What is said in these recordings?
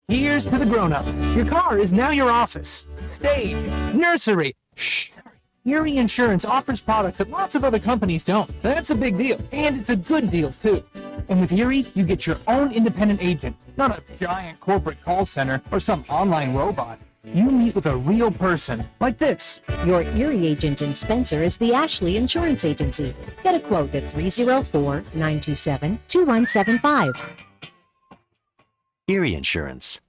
Here's to the grown-ups. Your car is now your office, stage, nursery. Shh. Erie Insurance offers products that lots of other companies don't. That's a big deal, and it's a good deal, too. And with Erie, you get your own independent agent, not a giant corporate call center or some online robot. You meet with a real person, like this. Your Erie agent in Spencer is the Ashley Insurance Agency. Get a quote at 304-927-2175. Erie Insurance.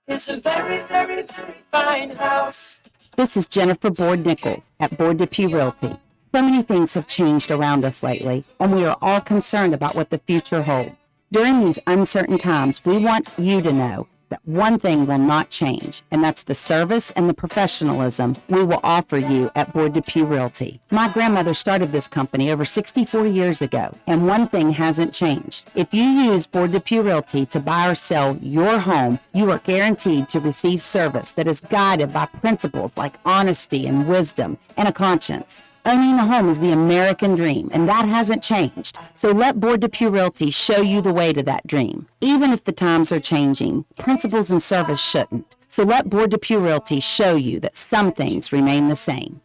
It's a very, very, very fine house. This is Jennifer Board-Nichols at Board Depew Realty. So many things have changed around us lately, and we are all concerned about what the future holds. During these uncertain times, we want you to know that one thing will not change, and that's the service and the professionalism we will offer you at Board Depew Realty. My grandmother started this company over 64 years ago, and one thing hasn't changed. If you use Board Depew Realty to buy or sell your home, you are guaranteed to receive service that is guided by principles like honesty and wisdom and a conscience. Owning a home is the American dream, and that hasn't changed. So let Board Depew Realty show you the way to that dream. Even if the times are changing, principles and service shouldn't. So let Board Depew Realty show you that some things remain the same.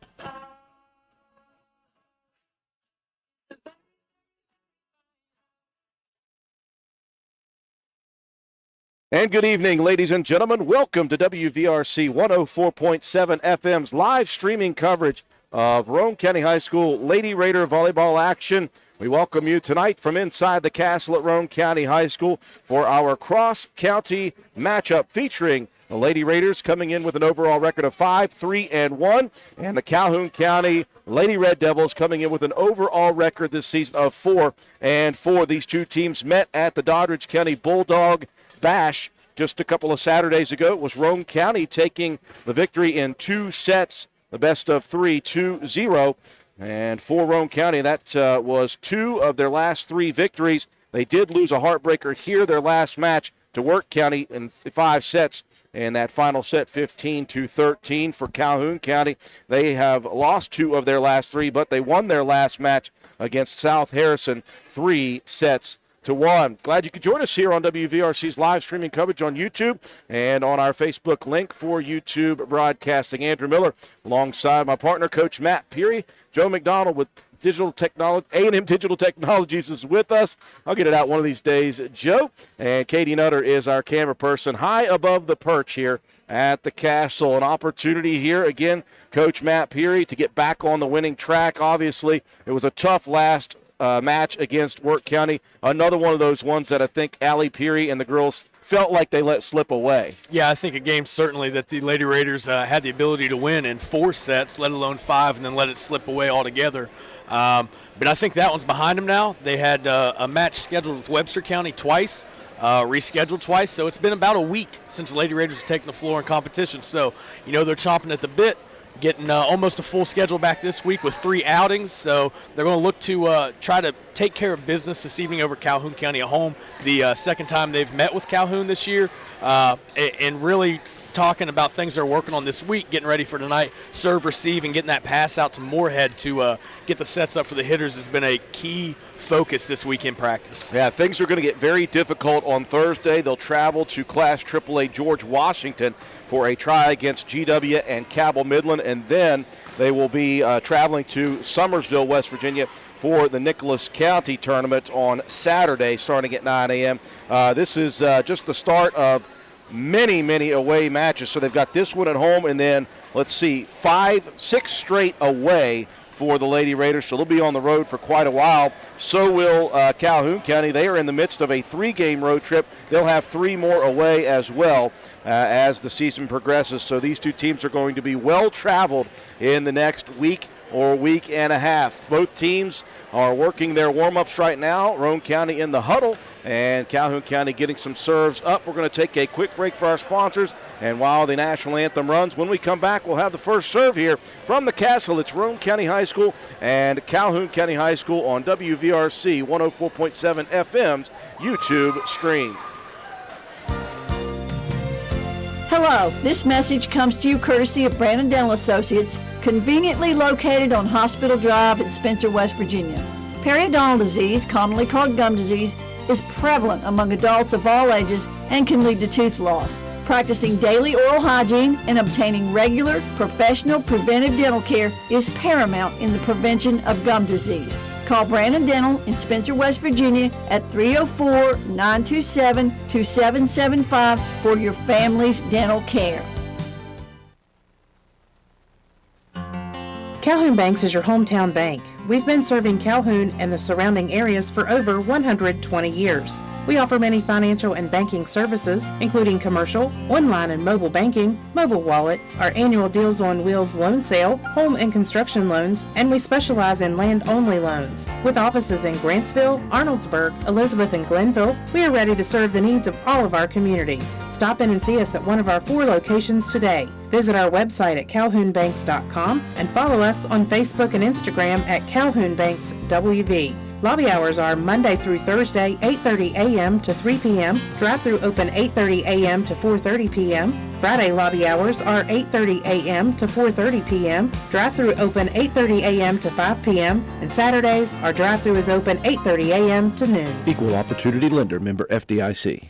And good evening, ladies and gentlemen. Welcome to WVRC 104.7 FM's live streaming coverage of Roane County High School Lady Raider volleyball action. We welcome you tonight from inside the castle at Roane County High School for our cross-county matchup featuring the Lady Raiders coming in with an overall record of 5-3-1, and the Calhoun County Lady Red Devils coming in with an overall record this season of 4-4. These two teams met at the Doddridge County Bulldog Bash just a couple of Saturdays ago. It was Roane County taking the victory in 2 sets. The best of 3, 2-0. And for Roane County, that was 2 of their last 3 victories. They did lose a heartbreaker here, their last match, to Work County in 5 sets. And that final set, 15-13 for Calhoun County. They have lost 2 of their last 3, but they won their last match against South Harrison 3-1. Glad you could join us here on WVRC's live streaming coverage on YouTube and on our Facebook link for YouTube broadcasting. Andrew Miller alongside my partner, Coach Matt Peary. Joe McDonald with Digital Technology, A&M Digital Technologies is with us. I'll get it out one of these days, Joe. And Katie Nutter is our camera person high above the perch here at the castle. An opportunity here, again, Coach Matt Peary to get back on the winning track. Obviously, it was a tough last match against Work County. Another one of those ones that I think Allie Peary and the girls felt like they let slip away. Yeah, I think a game certainly that the Lady Raiders had the ability to win in 4 sets, let alone 5, and then let it slip away altogether. But I think that one's behind them now. They had a match scheduled with Webster County twice, rescheduled twice, so it's been about a week since the Lady Raiders have taken the floor in competition. So, they're chomping at the bit, getting almost a full schedule back this week with 3 outings. So they're going to look to try to take care of business this evening over Calhoun County at home. The second time they've met with Calhoun this year, and really talking about things they're working on this week, getting ready for tonight, serve, receive, and getting that pass out to Moorhead to get the sets up for the hitters has been a key focus this week in practice. Yeah, things are going to get very difficult on Thursday. They'll travel to Class AAA George Washington for a try against GW and Cabell Midland, and then they will be traveling to Summersville, West Virginia for the Nicholas County tournament on Saturday starting at 9 a.m. This is just the start of many away matches. So they've got this one at home, and then, let's see, 5-6 straight away for the Lady Raiders, so they'll be on the road for quite a while. So will Calhoun County. They are in the midst of a 3-game road trip. They'll have 3 more away as well as the season progresses. So these two teams are going to be well-traveled in the next week or week and a half. Both teams are working their warm-ups right now. Roane County in the huddle and Calhoun County getting some serves up. We're going to take a quick break for our sponsors, and while the national anthem runs, when we come back, we'll have the first serve here from the castle. It's Roane County High School and Calhoun County High School on WVRC 104.7 FM's YouTube stream. Hello, this message comes to you courtesy of Brandon Dental Associates, conveniently located on Hospital Drive in Spencer, West Virginia. Periodontal disease, commonly called gum disease, is prevalent among adults of all ages and can lead to tooth loss. Practicing daily oral hygiene and obtaining regular, professional, preventive dental care is paramount in the prevention of gum disease. Call Brandon Dental in Spencer, West Virginia at 304-927-2775 for your family's dental care. Calhoun Banks is your hometown bank. We've been serving Calhoun and the surrounding areas for over 120 years. We offer many financial and banking services, including commercial, online and mobile banking, mobile wallet, our annual Deals on Wheels loan sale, home and construction loans, and we specialize in land-only loans. With offices in Grantsville, Arnoldsburg, Elizabeth, and Glenville, we are ready to serve the needs of all of our communities. Stop in and see us at one of our 4 locations today. Visit our website at calhounbanks.com and follow us on Facebook and Instagram at Calhoun Banks WV. Lobby hours are Monday through Thursday, 8:30 a.m. to 3 p.m. Drive-through open 8:30 a.m. to 4:30 p.m. Friday lobby hours are 8:30 a.m. to 4:30 p.m. Drive-through open 8:30 a.m. to 5 p.m. And Saturdays, our drive-through is open 8:30 a.m. to noon. Equal Opportunity Lender, member FDIC.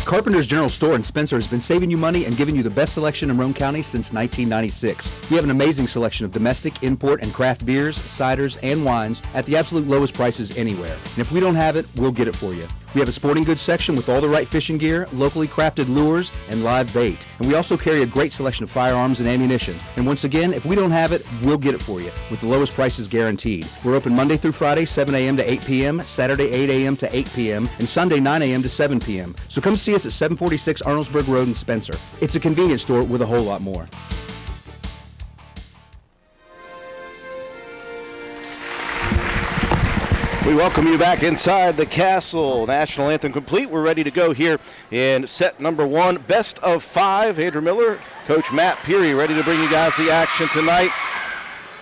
Carpenter's General Store in Spencer has been saving you money and giving you the best selection in Roane County since 1996. We have an amazing selection of domestic, import, and craft beers, ciders, and wines at the absolute lowest prices anywhere. And if we don't have it, we'll get it for you. We have a sporting goods section with all the right fishing gear, locally crafted lures, and live bait. And we also carry a great selection of firearms and ammunition. And once again, if we don't have it, we'll get it for you with the lowest prices guaranteed. We're open Monday through Friday, 7 a.m. to 8 p.m., Saturday, 8 a.m. to 8 p.m., and Sunday, 9 a.m. to 7 p.m. So come see us at 746 Arnoldsburg Road in Spencer. It's a convenience store with a whole lot more. We welcome you back inside the castle. National anthem complete. We're ready to go here in set number 1. Best of 5. Andrew Miller, Coach Matt Peary, ready to bring you guys the action tonight.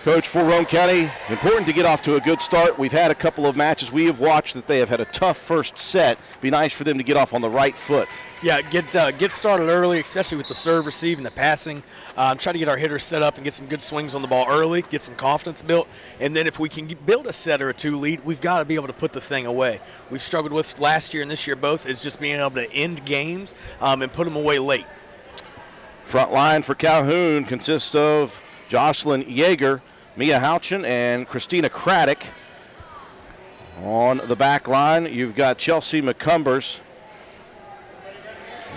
Coach, for Roane County, important to get off to a good start. We've had a couple of matches we have watched that they have had a tough first set. Be nice for them to get off on the right foot. Yeah, get started early, especially with the serve, receive, and the passing. Try to get our hitters set up and get some good swings on the ball early, get some confidence built, and then if we can build a set or a 2 lead, we've got to be able to put the thing away. We've struggled with last year and this year both is just being able to end games and put them away late. Front line for Calhoun consists of Jocelyn Yeager, Mia Houchin, and Christina Craddock. On the back line, you've got Chelsea McCumbers.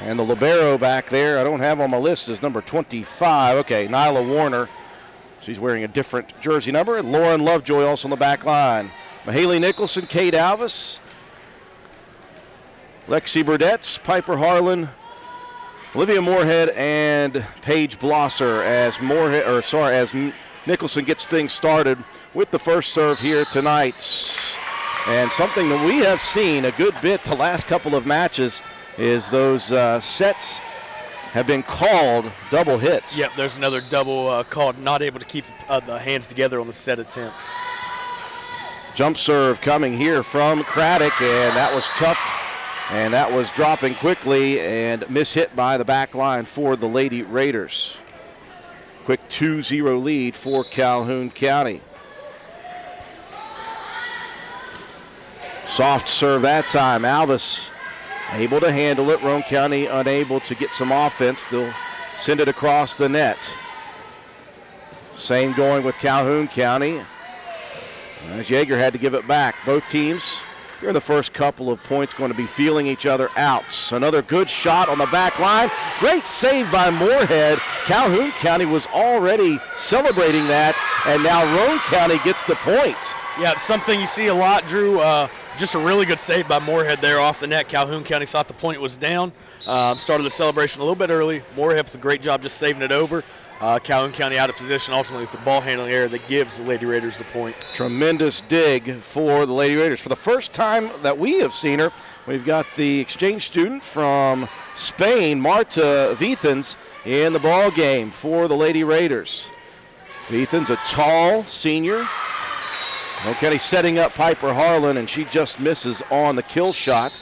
And the libero back there, I don't have on my list, is number 25. Okay, Nyla Warner. She's wearing a different jersey number. And Lauren Lovejoy also on the back line. Mahaley Nicholson, Kate Alvis, Lexi Burdetts, Piper Harlan, Olivia Moorhead, and Paige Blosser as Nicholson gets things started with the first serve here tonight. And something that we have seen a good bit the last couple of matches is those sets have been called double hits. Yep, there's another double called, not able to keep the hands together on the set attempt. Jump serve coming here from Craddock, and that was tough, and that was dropping quickly and mishit by the back line for the Lady Raiders. Quick 2-0 lead for Calhoun County. Soft serve that time. Alvis able to handle it. Roane County unable to get some offense. They'll send it across the net. Same going with Calhoun County. As Yeager had to give it back. Both teams here in the first couple of points going to be feeling each other out. Another good shot on the back line. Great save by Moorhead. Calhoun County was already celebrating that, and now Roane County gets the point. Yeah, it's something you see a lot, Drew. Just a really good save by Moorhead there off the net. Calhoun County thought the point was down. Started the celebration a little bit early. Moorhead does a great job just saving it over. Calhoun County out of position ultimately with the ball handling error that gives the Lady Raiders the point. Tremendous dig for the Lady Raiders. For the first time that we have seen her, we've got the exchange student from Spain, Marta Vithens, in the ball game for the Lady Raiders. Vithens, a tall senior. Roane County setting up Piper Harlan, and she just misses on the kill shot.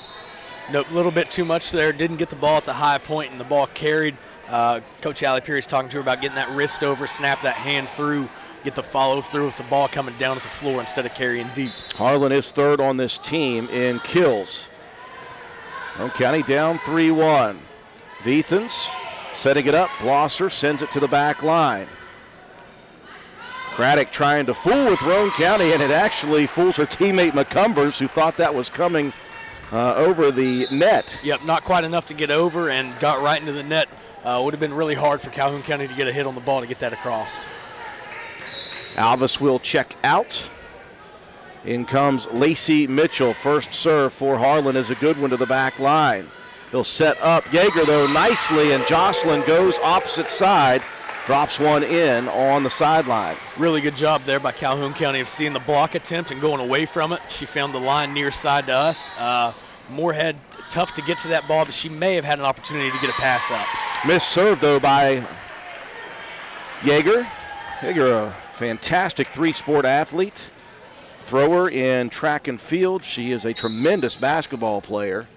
Nope, a little bit too much there. Didn't get the ball at the high point, and the ball carried. Coach Allie Peary is talking to her about getting that wrist over, snap that hand through get the follow through with the ball coming down at the floor instead of carrying deep. Harlan is third on this team in kills. Roane County down 3-1. Veethans setting it up. Blosser sends it to the back line. Craddock trying to fool with Roane County, and it actually fools her teammate McCumbers, who thought that was coming over the net. Yep, not quite enough to get over and got right into the net. Would have been really hard for Calhoun County to get a hit on the ball to get that across. Alvis will check out. In comes Lacey Mitchell. First serve for Harlan is a good one to the back line. He'll set up Yeager, though, nicely, and Jocelyn goes opposite side. Drops one in on the sideline. Really good job there by Calhoun County of seeing the block attempt and going away from it. She found the line near side to us. Moorhead, tough to get to that ball, but she may have had an opportunity to get a pass up. Missed serve, though, by Yeager. Yeager, a fantastic three-sport athlete. Thrower in track and field. She is a tremendous basketball player.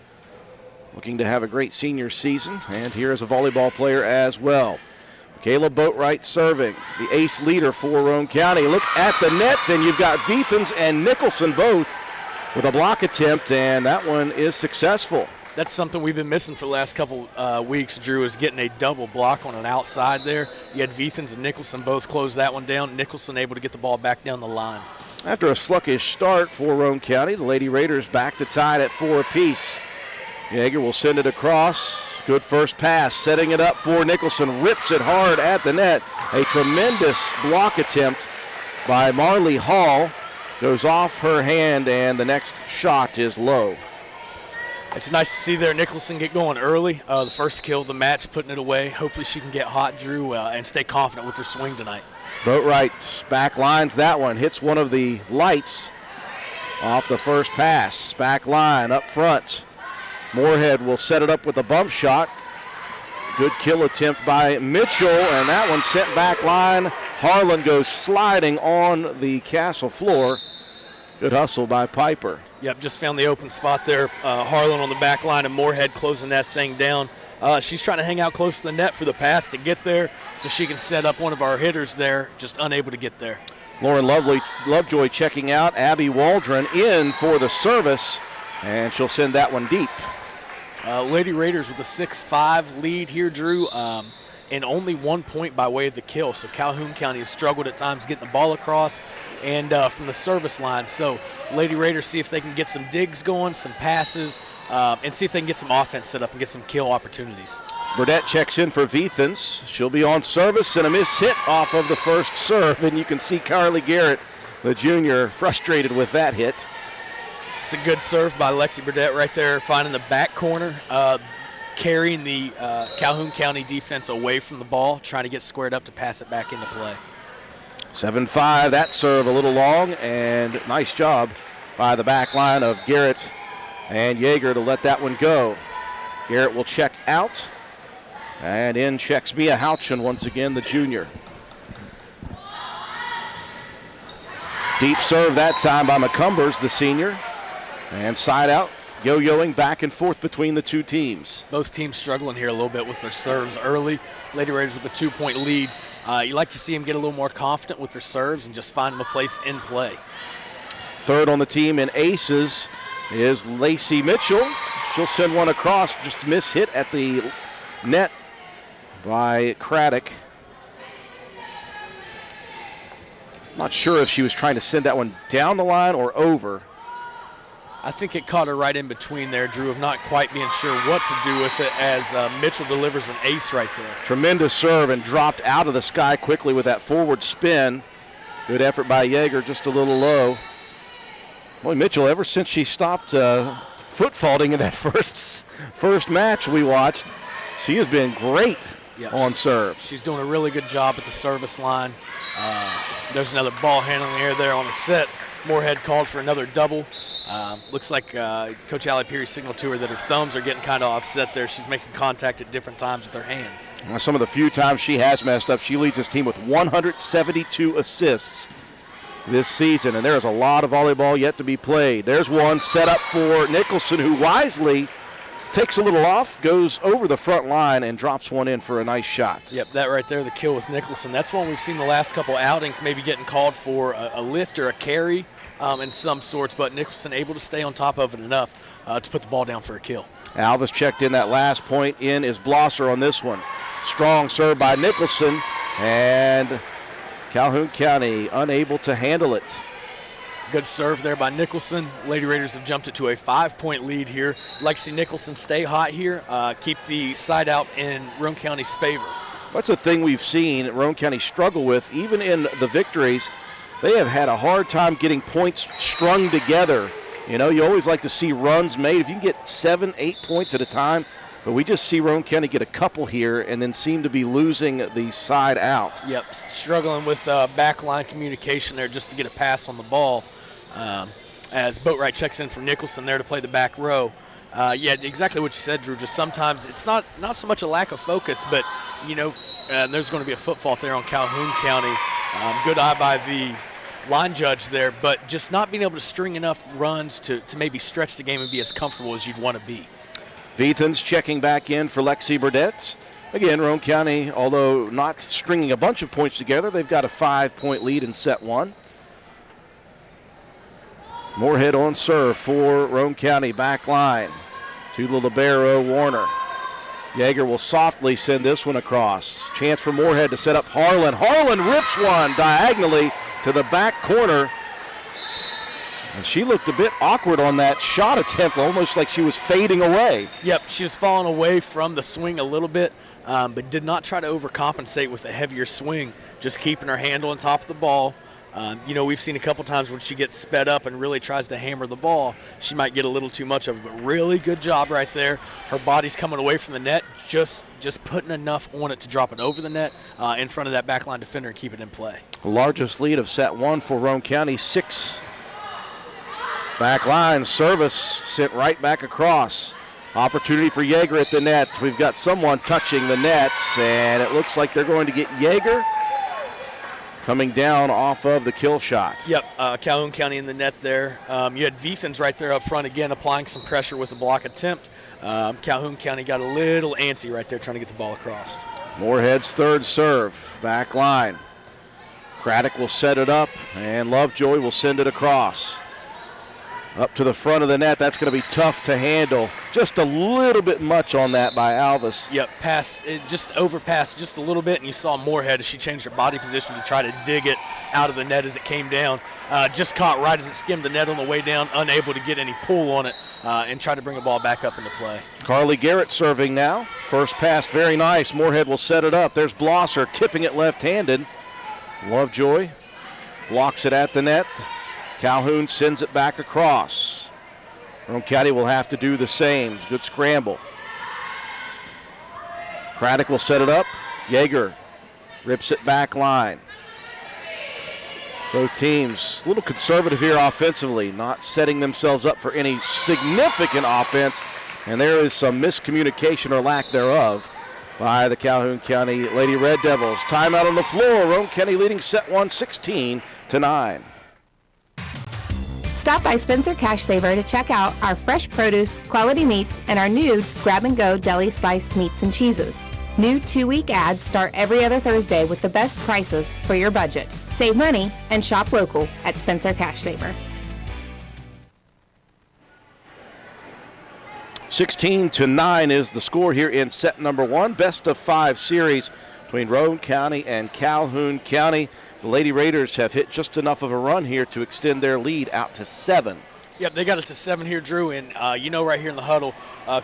Looking to have a great senior season, and here is a volleyball player as well. Kayla Boatwright serving, the ace leader for Roane County. Look at the net, and you've got Veethans and Nicholson both with a block attempt, and that one is successful. That's something we've been missing for the last couple weeks, Drew, is getting a double block on an outside there. You had Veethans and Nicholson both close that one down. Nicholson able to get the ball back down the line. After a sluggish start for Roane County, the Lady Raiders back to tied at 4 apiece. Yeager will send it across. Good first pass, setting it up for Nicholson. Rips it hard at the net. A tremendous block attempt by Marley Hall. Goes off her hand, and the next shot is low. It's nice to see there Nicholson get going early. The first kill of the match, putting it away. Hopefully she can get hot, Drew, and stay confident with her swing tonight. Boatwright back lines that one. Hits one of the lights off the first pass. Back line up front. Moorhead will set it up with a bump shot. Good kill attempt by Mitchell, and that one sent back line. Harlan goes sliding on the castle floor. Good hustle by Piper. Yep, just found the open spot there. Harlan on the back line and Moorhead closing that thing down. She's trying to hang out close to the net for the pass to get there so she can set up one of our hitters there, just unable to get there. Lauren Lovejoy checking out. Abby Waldron in for the service, and she'll send that one deep. Lady Raiders with a 6-5 lead here, Drew, and only 1 point by way of the kill. So Calhoun County has struggled at times getting the ball across and from the service line. So Lady Raiders see if they can get some digs going, some passes, and see if they can get some offense set up and get some kill opportunities. Burdette checks in for Veethans. She'll be on service, and a miss hit off of the first serve. And you can see Carly Garrett, the junior, frustrated with that hit. It's a good serve by Lexi Burdette right there, finding the back corner, carrying the Calhoun County defense away from the ball, trying to get squared up to pass it back into play. 7-5, that serve a little long, and nice job by the back line of Garrett and Yeager to let that one go. Garrett will check out, and in checks Mia Houchin once again, the junior. Deep serve that time by McCumbers, the senior. And side out, yo-yoing back and forth between the two teams. Both teams struggling here a little bit with their serves early. Lady Raiders with a 2-point lead. You like to see them get a little more confident with their serves and just find them a place in play. Third on the team in aces is Lacey Mitchell. She'll send one across, just miss hit at the net by Craddock. Not sure if she was trying to send that one down the line or over. I think it caught her right in between there, Drew, of not quite being sure what to do with it as Mitchell delivers an ace right there. Tremendous serve and dropped out of the sky quickly with that forward spin. Good effort by Yeager, just a little low. Boy, Mitchell, ever since she stopped foot faulting in that first match we watched, she has been great on serve. She's doing a really good job at the service line. There's another ball handling error there on the set. Moorhead called for another double. Looks like Coach Allie Peary signaled to her that her thumbs are getting kind of offset there. She's making contact at different times with her hands. Well, some of the few times she has messed up, she leads this team with 172 assists this season, and there is a lot of volleyball yet to be played. There's one set up for Nicholson, who wisely takes a little off, goes over the front line, and drops one in for a nice shot. Yep, that right there, the kill with Nicholson. That's one we've seen the last couple outings, maybe getting called for a lift or a carry in some sorts, but Nicholson able to stay on top of it enough to put the ball down for a kill. Alvis checked in that last point. In is Blosser on this one. Strong serve by Nicholson, and Calhoun County unable to handle it. Good serve there by Nicholson. Lady Raiders have jumped it to a 5-point lead here. Like to see Nicholson stay hot here, keep the side out in Roane County's favor. That's a thing we've seen Roane County struggle with, even in the victories. They have had a hard time getting points strung together. You know, you always like to see runs made. If you can get 7, 8 points at a time, but we just see Roane County get a couple here and then seem to be losing the side out. Yep, struggling with backline communication there just to get a pass on the ball. As Boatwright checks in for Nicholson there to play the back row. Yeah, exactly what you said, Drew. Just sometimes it's not so much a lack of focus, but, you know, there's going to be a foot fault there on Calhoun County. Good eye by the line judge there, but just not being able to string enough runs to maybe stretch the game and be as comfortable as you'd want to be. Veithans checking back in for Lexi Burdetts. Again, Roane County, although not stringing a bunch of points together, they've got a 5-point lead in set one. Moorhead on serve for Roane County, back line to the libero, Warner. Yeager will softly send this one across. Chance for Moorhead to set up Harlan. Harlan rips one diagonally to the back corner. And she looked a bit awkward on that shot attempt, almost like she was fading away. Yep, she was falling away from the swing a little bit, but did not try to overcompensate with a heavier swing, just keeping her handle on top of the ball. You know, we've seen a couple times when she gets sped up and really tries to hammer the ball, she might get a little too much of it, but really good job right there. Her body's coming away from the net, just putting enough on it to drop it over the net in front of that backline defender and keep it in play. The largest lead of set one for Roane County, 6. Back line service sent right back across. Opportunity for Yeager at the net. We've got someone touching the nets, and it looks like they're going to get Yeager coming down off of the kill shot. Yep, Calhoun County in the net there. You had Veithans right there up front again applying some pressure with the block attempt. Calhoun County got a little antsy right there trying to get the ball across. Moorhead's third serve, back line. Craddock will set it up, and Lovejoy will send it across. Up to the front of the net. That's going to be tough to handle. Just a little bit much on that by Alvis. Yep, it just overpassed just a little bit, and you saw Moorhead as she changed her body position to try to dig it out of the net as it came down. Just caught right as it skimmed the net on the way down, unable to get any pull on it and try to bring the ball back up into play. Carly Garrett serving now. First pass, very nice. Moorhead will set it up. There's Blosser tipping it left-handed. Lovejoy blocks it at the net. Calhoun sends it back across. Roane County will have to do the same. Good scramble. Craddock will set it up. Yeager rips it back line. Both teams a little conservative here offensively, not setting themselves up for any significant offense. And there is some miscommunication or lack thereof by the Calhoun County Lady Red Devils. Timeout on the floor. Roane County leading set one 16-9. Stop by Spencer Cash Saver to check out our fresh produce, quality meats, and our new grab-and-go deli sliced meats and cheeses. New 2-week ads start every other Thursday with the best prices for your budget. Save money and shop local at Spencer Cash Saver. 16-9 is the score here in set number one. Best of 5 series between Roane County and Calhoun County. The Lady Raiders have hit just enough of a run here to extend their lead out to 7. Yep, they got it to 7 here, Drew, and you know right here in the huddle,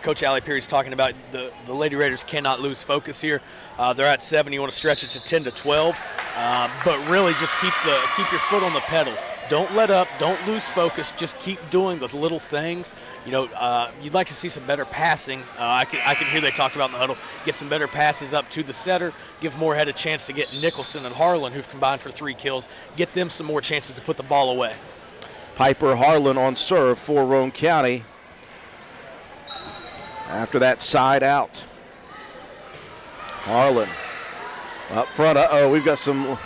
Coach Allie Perry's talking about the Lady Raiders cannot lose focus here. They're at 7. You want to stretch it to 10-12, but really just keep your foot on the pedal. Don't let up. Don't lose focus. Just keep doing those little things. You know, you'd like to see some better passing. I can hear they talked about in the huddle. Get some better passes up to the setter. Give Moorhead a chance to get Nicholson and Harlan, who've combined for 3 kills. Get them some more chances to put the ball away. Piper Harlan on serve for Roane County. After that side out. Harlan up front. We've got some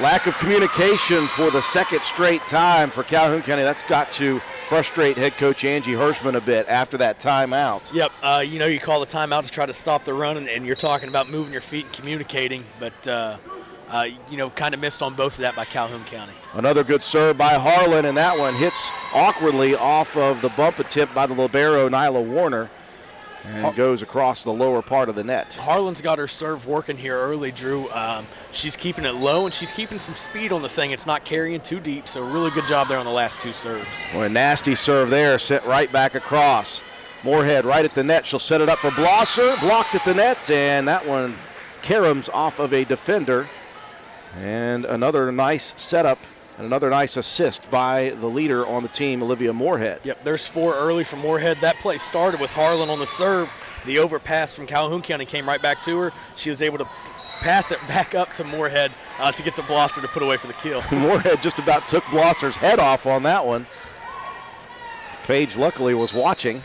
Lack of communication for the second straight time for Calhoun County. That's got to frustrate head coach Angie Hirschman a bit after that timeout. Yep, you call the timeout to try to stop the run, and you're talking about moving your feet and communicating, but, kind of missed on both of that by Calhoun County. Another good serve by Harlan, and that one hits awkwardly off of the bump attempt by the libero, Nyla Warner, and goes across the lower part of the net. Harlan's got her serve working here early, Drew. She's keeping it low, and she's keeping some speed on the thing. It's not carrying too deep, so really good job there on the last two serves. Well, a nasty serve there, sent right back across. Moorhead right at the net. She'll set it up for Blosser, blocked at the net, and that one caroms off of a defender. And another nice setup and another nice assist by the leader on the team, Olivia Moorhead. Yep, there's 4 early from Moorhead. That play started with Harlan on the serve. The overpass from Calhoun County came right back to her. She was able to pass it back up to Moorhead to get to Blosser to put away for the kill. Moorhead just about took Blosser's head off on that one. Paige luckily was watching.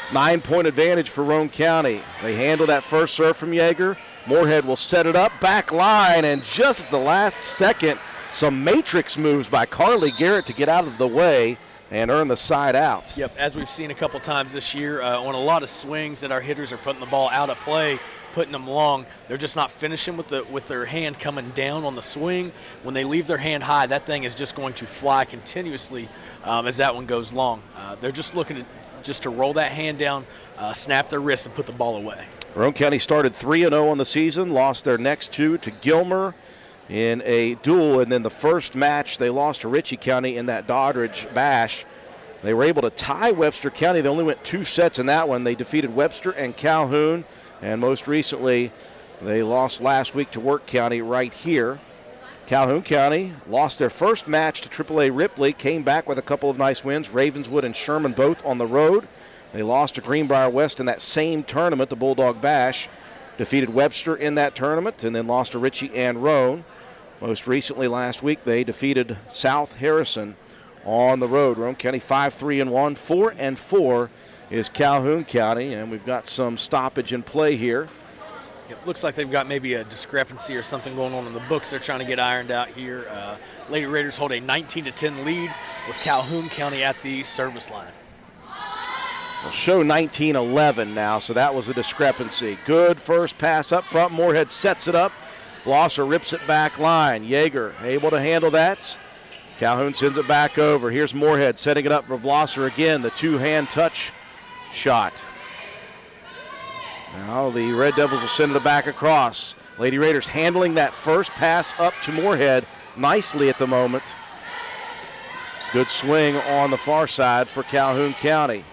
9-point advantage for Roane County. They handle that first serve from Yeager. Moorhead will set it up, back line, and just at the last second, some matrix moves by Carly Garrett to get out of the way and earn the side out. Yep, as we've seen a couple times this year, on a lot of swings that our hitters are putting the ball out of play, putting them long, they're just not finishing with their hand coming down on the swing. When they leave their hand high, that thing is just going to fly continuously as that one goes long. They're just looking to roll that hand down, snap their wrist, and put the ball away. Roane County started 3-0 on the season, lost their next 2 to Gilmer in a duel, and then the first match they lost to Ritchie County in that Doddridge bash. They were able to tie Webster County. They only went 2 sets in that one. They defeated Webster and Calhoun, and most recently they lost last week to Work County right here. Calhoun County lost their first match to AAA Ripley, came back with a couple of nice wins. Ravenswood and Sherman both on the road. They lost to Greenbrier West in that same tournament, the Bulldog Bash. Defeated Webster in that tournament and then lost to Ritchie and Roane. Most recently last week they defeated South Harrison on the road. Roane County 5-3-1, 4-4 is Calhoun County, and we've got some stoppage in play here. It looks like they've got maybe a discrepancy or something going on in the books they're trying to get ironed out here. Lady Raiders hold a 19-10 lead with Calhoun County at the service line. We'll show 19-11 now, so that was a discrepancy. Good first pass up front. Moorhead sets it up. Blosser rips it back line. Yeager able to handle that. Calhoun sends it back over. Here's Moorhead setting it up for Blosser again. The 2-hand touch shot. Now the Red Devils will send it back across. Lady Raiders handling that first pass up to Moorhead nicely at the moment. Good swing on the far side for Calhoun County.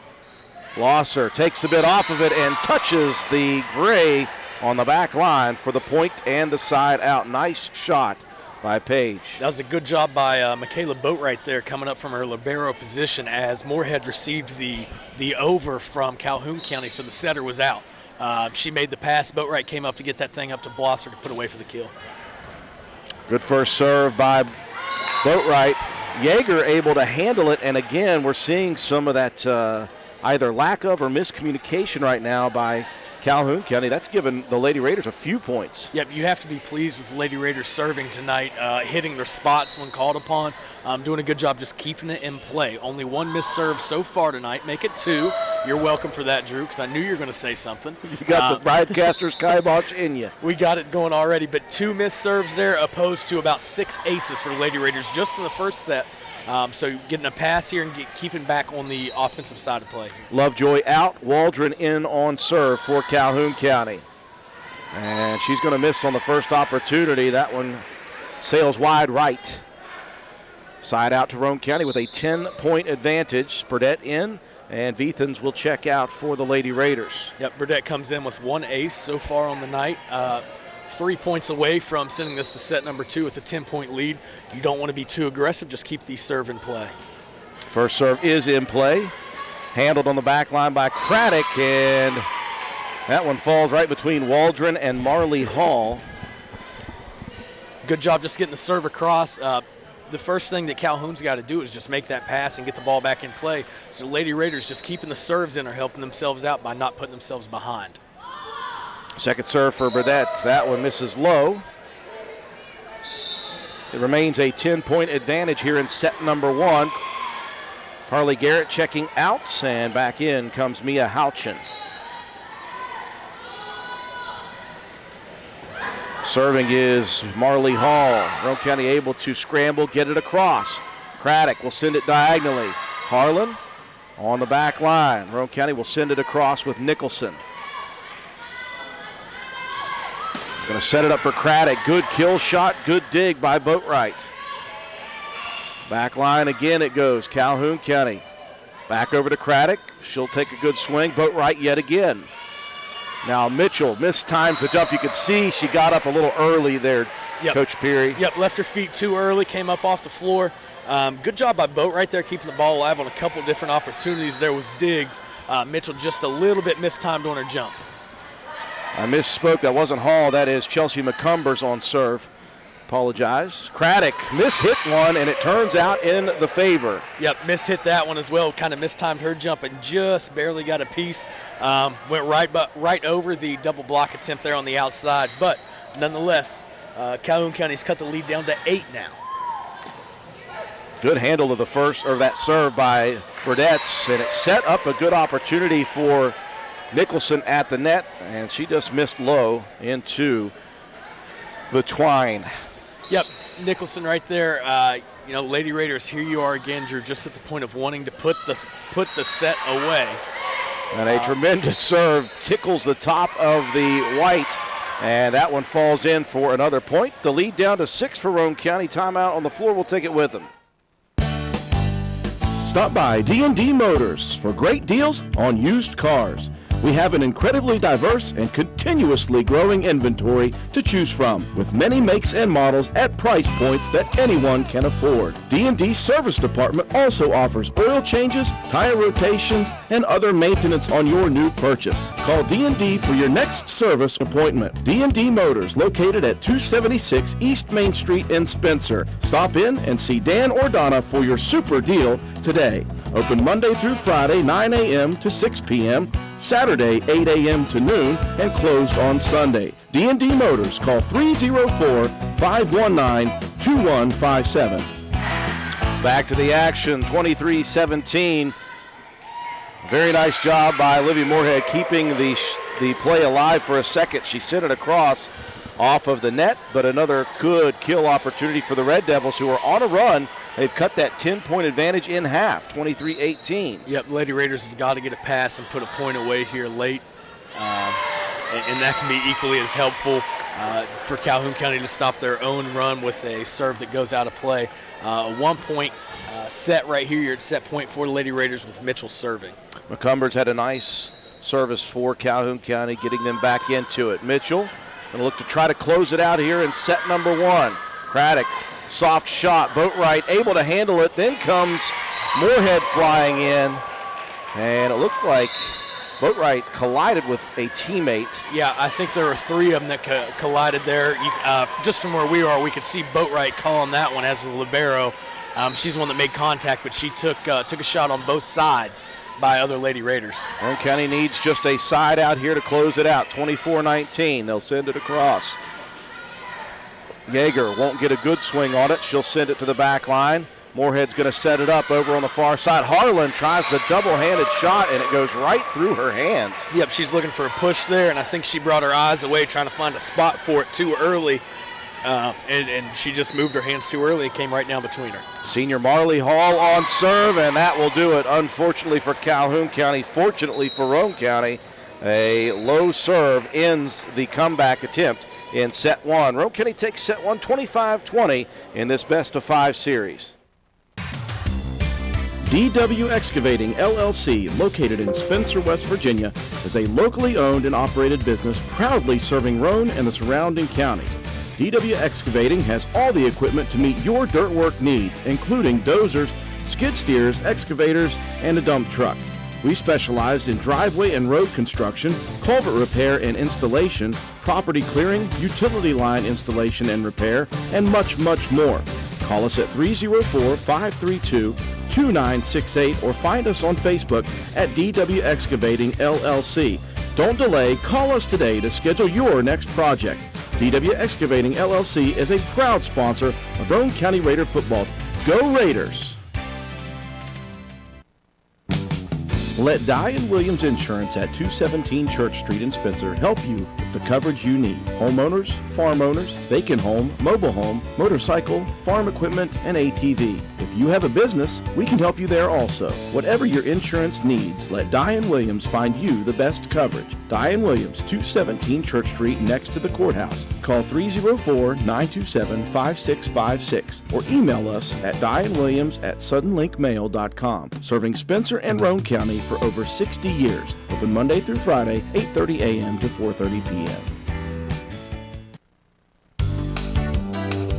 Blosser takes a bit off of it and touches the gray on the back line for the point and the side out. Nice shot by Paige. That was a good job by Michaela Boatwright there, coming up from her libero position as Moorhead received the over from Calhoun County, so the setter was out. She made the pass. Boatwright came up to get that thing up to Blosser to put away for the kill. Good first serve by Boatwright. Yeager able to handle it, and again, we're seeing some of that either lack of or miscommunication right now by Calhoun County. That's given the Lady Raiders a few points. Yep, you have to be pleased with the Lady Raiders serving tonight, hitting their spots when called upon, doing a good job just keeping it in play. Only 1 missed serve so far tonight. Make it 2. You're welcome for that, Drew, because I knew you were going to say something. You got the broadcaster's kibosh in you. We got it going already, but 2 missed serves there opposed to about 6 aces for the Lady Raiders just in the first set. So getting a pass here and keeping back on the offensive side of play. Lovejoy out, Waldron in on serve for Calhoun County. And she's going to miss on the first opportunity. That one sails wide right. Side out to Roane County with a 10-point advantage. Burdette in, and Veethans will check out for the Lady Raiders. Yep, Burdette comes in with 1 ace so far on the night. 3 points away from sending this to set number 2 with a 10-point lead. You don't want to be too aggressive. Just keep the serve in play. First serve is in play. Handled on the back line by Craddock, and that one falls right between Waldron and Marley Hall. Good job just getting the serve across. The first thing that Calhoun's got to do is just make that pass and get the ball back in play. So Lady Raiders just keeping the serves in are helping themselves out by not putting themselves behind. Second serve for Burdette. That one misses low. It remains a 10-point advantage here in set number 1. Harley Garrett checking out, and back in comes Mia Houchin. Serving is Marley Hall. Roane County able to scramble, get it across. Craddock will send it diagonally. Harlan on the back line. Roane County will send it across with Nicholson. Going to set it up for Craddock. Good kill shot, good dig by Boatwright. Back line again it goes. Calhoun County. Back over to Craddock. She'll take a good swing. Boatwright yet again. Now Mitchell mistimes the jump. You could see she got up a little early there, Coach Peary. Yep, left her feet too early, came up off the floor. Good job by Boatwright there, keeping the ball alive on a couple different opportunities there with digs. Mitchell just a little bit mistimed on her jump. I misspoke. That wasn't Hall. That is Chelsea McCumbers on serve. Apologize. Craddock mishit one, and it turns out in the favor. Yep, mishit that one as well. Kind of mistimed her jump and just barely got a piece. Went right over the double block attempt there on the outside. But nonetheless, Calhoun County's cut the lead down to 8 now. Good handle of the first, or that serve by Burdetts, and it set up a good opportunity for Nicholson at the net, and she just missed low into the twine. Yep, Nicholson right there. Lady Raiders, here you are again, Drew, just at the point of wanting to put the set away. And a tremendous serve tickles the top of the white, and that one falls in for another point. The lead down to 6 for Roane County. Timeout on the floor. We'll take it with them. Stop by D&D Motors for great deals on used cars. We have an incredibly diverse and continuously growing inventory to choose from, with many makes and models at price points that anyone can afford. D&D Service Department also offers oil changes, tire rotations, and other maintenance on your new purchase. Call D&D for your next service appointment. D&D Motors, located at 276 East Main Street in Spencer. Stop in and see Dan or Donna for your super deal today. Open Monday through Friday, 9 a.m. to 6 p.m., Saturday, 8 a.m. to noon, and closed on Sunday. D&D Motors, call 304-519-2157. Back to the action, 23-17. Very nice job by Olivia Moorhead keeping the play alive for a second. She sent it across off of the net, but another good kill opportunity for the Red Devils, who are on a run. They've cut that 10-point advantage in half, 23-18. Yep, Lady Raiders have got to get a pass and put a point away here late, and that can be equally as helpful for Calhoun County to stop their own run with a serve that goes out of play. A 1-point set right here. You're at set point for the Lady Raiders with Mitchell serving. McCumbers had a nice service for Calhoun County, getting them back into it. Mitchell going to look to try to close it out here in set number 1. Craddock. Soft shot, Boatwright able to handle it. Then comes Moorhead flying in, and it looked like Boatwright collided with a teammate. Yeah, I think there were 3 of them that collided there. Just from where we are, we could see Boatwright calling that one as the libero. She's the one that made contact, but she took a shot on both sides by other Lady Raiders. Roane County needs just a side out here to close it out. 24-19. They'll send it across. Yeager won't get a good swing on it. She'll send it to the back line. Moorhead's going to set it up over on the far side. Harlan tries the double-handed shot, and it goes right through her hands. Yep, she's looking for a push there, and I think she brought her eyes away trying to find a spot for it too early, and she just moved her hands too early and came right down between her. Senior Marley Hall on serve, and that will do it. Unfortunately for Calhoun County, fortunately for Roane County, a low serve ends the comeback attempt in set 1. Roane County takes set 1 25-20 in this best-of-5 series. DW Excavating, LLC, located in Spencer, West Virginia, is a locally owned and operated business proudly serving Roane and the surrounding counties. DW Excavating has all the equipment to meet your dirt work needs, including dozers, skid steers, excavators, and a dump truck. We specialize in driveway and road construction, culvert repair and installation, property clearing, utility line installation and repair, and much, much more. Call us at 304-532-2968 or find us on Facebook at DW Excavating LLC. Don't delay, call us today to schedule your next project. DW Excavating LLC is a proud sponsor of Roane County Raider football. Go Raiders! Let Dye & Williams Insurance at 217 Church Street in Spencer help you with the coverage you need. Homeowners, farm owners, vacant home, mobile home, motorcycle, farm equipment, and ATV. If you have a business, we can help you there also. Whatever your insurance needs, let Dye & Williams find you the best coverage. Dye & Williams, 217 Church Street next to the courthouse. Call 304-927-5656 or email us at dyeandwilliams@suddenlinkmail.com. Serving Spencer and Roane County for over 60 years. Open Monday through Friday, 8:30 a.m. to 4:30 p.m.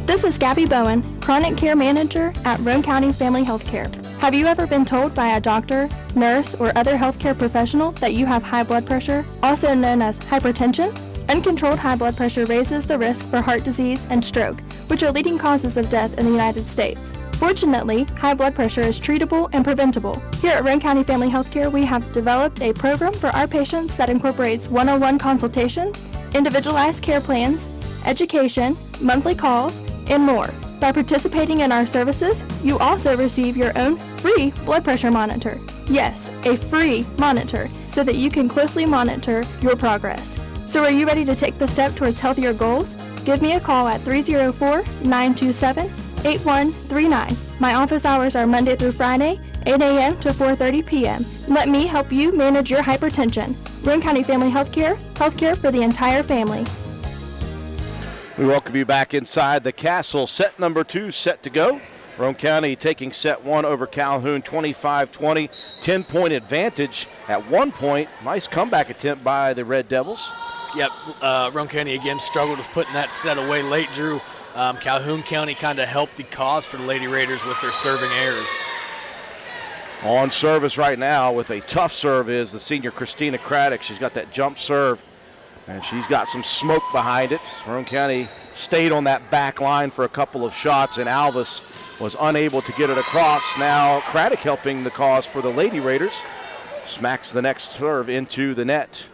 This is Gabby Bowen, Chronic Care Manager at Roane County Family Health Care. Have you ever been told by a doctor, nurse, or other healthcare professional that you have high blood pressure, also known as hypertension? Uncontrolled high blood pressure raises the risk for heart disease and stroke, which are leading causes of death in the United States. Fortunately, high blood pressure is treatable and preventable. Here at Roane County Family Healthcare, we have developed a program for our patients that incorporates one-on-one consultations, individualized care plans, education, monthly calls, and more. By participating in our services, you also receive your own free blood pressure monitor. Yes, a free monitor, so that you can closely monitor your progress. So are you ready to take the step towards healthier goals? Give me a call at 304-927-8139. My office hours are Monday through Friday, 8 a.m. to 4:30 p.m. Let me help you manage your hypertension. Roane County Family Healthcare, healthcare for the entire family. We welcome you back inside the castle. Set number 2 set to go. Roane County taking set 1 over Calhoun 25-20. 10-point advantage at one point. Nice comeback attempt by the Red Devils. Yep, Roane County again struggled with putting that set away late, Drew. Calhoun County kind of helped the cause for the Lady Raiders with their serving errors. On service right now with a tough serve is the senior Christina Craddock. She's got that jump serve, and she's got some smoke behind it. Roane County stayed on that back line for a couple of shots, and Alvis was unable to get it across. Now Craddock helping the cause for the Lady Raiders. Smacks the next serve into the net.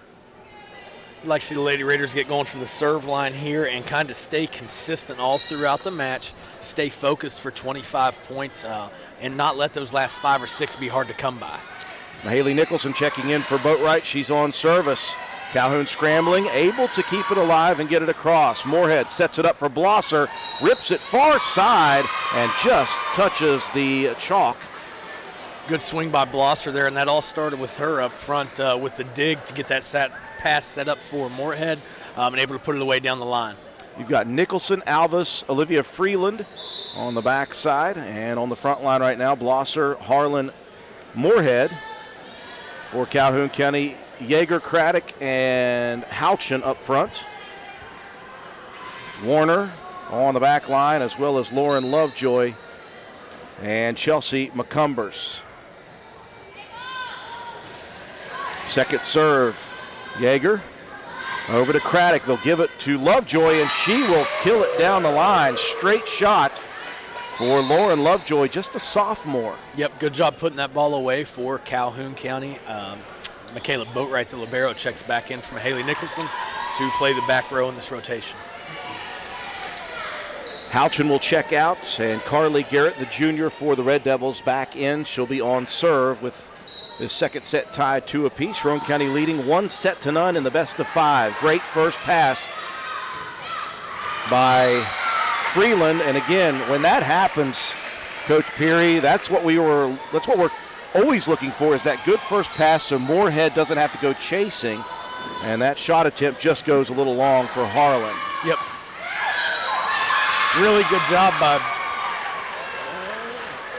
I'd like to see the Lady Raiders get going from the serve line here and kind of stay consistent all throughout the match, stay focused for 25 points, and not let those last 5 or 6 be hard to come by. Haley Nicholson checking in for Boatwright. She's on service. Calhoun scrambling, able to keep it alive and get it across. Moorhead sets it up for Blosser, rips it far side, and just touches the chalk. Good swing by Blosser there, and that all started with her up front with the dig to get that pass set up for Moorhead and able to put it away down the line. You've got Nicholson, Alvis, Olivia Freeland on the backside, and on the front line right now, Blosser, Harlan, Moorhead. For Calhoun County, Yeager, Craddock, and Houchin up front. Warner on the back line, as well as Lauren Lovejoy and Chelsea McCumbers. Second serve, Yeager. Over to Craddock. They'll give it to Lovejoy, and she will kill it down the line. Straight shot for Lauren Lovejoy, just a sophomore. Yep, good job putting that ball away for Calhoun County. Michaela Boatwright, the libero, checks back in from Haley Nicholson to play the back row in this rotation. Houchin will check out, and Carly Garrett, the junior for the Red Devils, back in. She'll be on serve with this second set tied 2 apiece. Roane County leading 1-0 in the best of 5. Great first pass by Freeland, and again, when that happens, Coach Peary, that's what we're always looking for, is that good first pass so Moorhead doesn't have to go chasing, and that shot attempt just goes a little long for Harlan. Yep. Really good job by,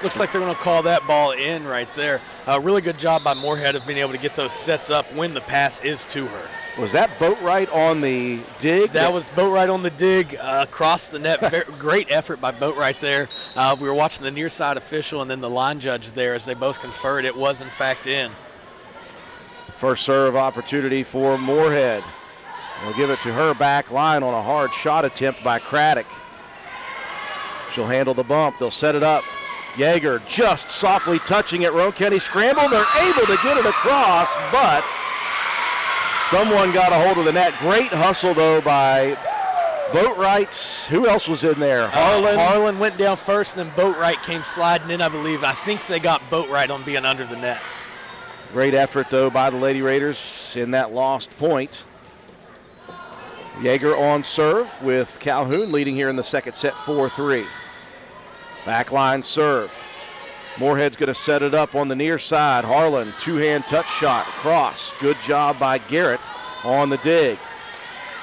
looks like they're going to call that ball in right there. Really good job by Moorhead of being able to get those sets up when the pass is to her. Was that Boatwright on the dig? That was Boatwright on the dig across the net. Great effort by Boatwright there. We were watching the near side official and then the line judge there as they both conferred it was in fact in. First serve opportunity for Moorhead. They'll give it to her back line on a hard shot attempt by Craddock. She'll handle the bump. They'll set it up. Yeager just softly touching it. Roane County scramble. They're able to get it across, but someone got a hold of the net. Great hustle, though, by Boatwright, who else was in there? Harlan went down first, and then Boatwright came sliding in, I believe. I think they got Boatwright on being under the net. Great effort, though, by the Lady Raiders in that lost point. Yeager on serve with Calhoun leading here in the second set 4-3. Backline serve. Moorhead's going to set it up on the near side. Harlan, two-hand touch shot across. Good job by Garrett on the dig.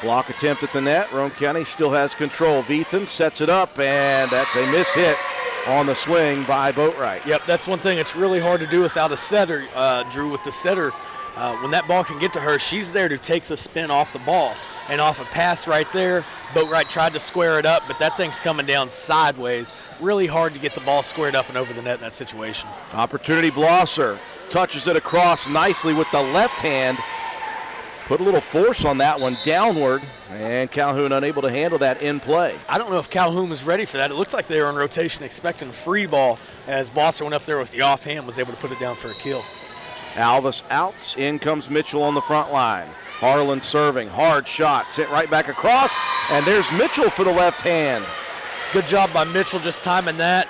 Block attempt at the net. Roane County still has control. Veethan sets it up, and that's a miss hit on the swing by Boatwright. Yep, that's one thing. It's really hard to do without a setter, Drew, with the setter. When that ball can get to her, she's there to take the spin off the ball. And off a pass right there, Boatwright tried to square it up, but that thing's coming down sideways. Really hard to get the ball squared up and over the net in that situation. Opportunity. Blosser touches it across nicely with the left hand. Put a little force on that one downward, and Calhoun unable to handle that in play. I don't know if Calhoun was ready for that. It looked like they were in rotation expecting a free ball as Blosser went up there with the offhand, was able to put it down for a kill. Alvis out. In comes Mitchell on the front line. Harlan serving. Hard shot. Sent right back across, and there's Mitchell for the left hand. Good job by Mitchell just timing that.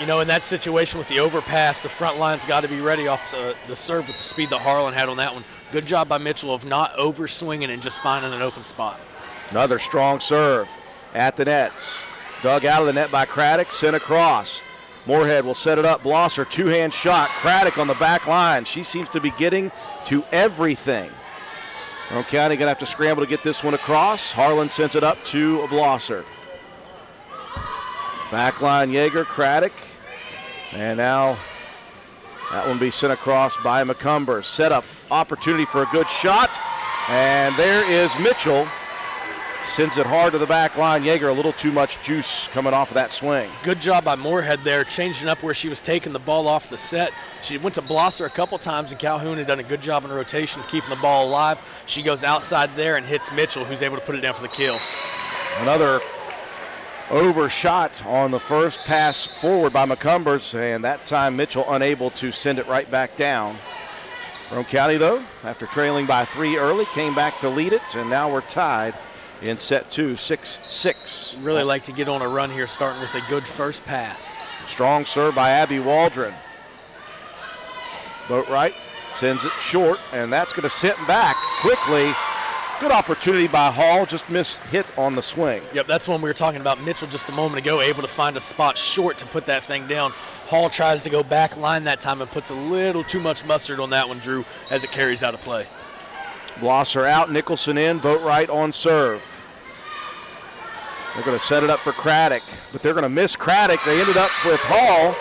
In that situation with the overpass, the front line's got to be ready off the serve with the speed that Harlan had on that one. Good job by Mitchell of not over-swinging and just finding an open spot. Another strong serve at the nets. Dug out of the net by Craddock, sent across. Moorhead will set it up. Blosser, two-hand shot. Craddock on the back line. She seems to be getting to everything. Roane County going to have to scramble to get this one across. Harlan sends it up to Blosser. Backline Yeager, Craddock. And now that one be sent across by McCumber. Set up, opportunity for a good shot. And there is Mitchell. Sends it hard to the back line. Yeager, a little too much juice coming off of that swing. Good job by Moorhead there, changing up where she was taking the ball off the set. She went to Blosser a couple times, and Calhoun had done a good job in rotation of keeping the ball alive. She goes outside there and hits Mitchell, who's able to put it down for the kill. Another overshot on the first pass forward by McCumbers, and that time Mitchell unable to send it right back down. Roane County, though, after trailing by 3 early, came back to lead it, and now we're tied in set 2, 6-6. Really like to get on a run here, starting with a good first pass. Strong serve by Abby Waldron. Boatwright sends it short, and that's going to sit back quickly. Good opportunity by Hall, just missed hit on the swing. Yep, that's one we were talking about. Mitchell just a moment ago, able to find a spot short to put that thing down. Hall tries to go back line that time and puts a little too much mustard on that one, Drew, as it carries out of play. Blosser out, Nicholson in, Boatwright on serve. They're going to set it up for Craddock, but they're going to miss Craddock. They ended up with Hall,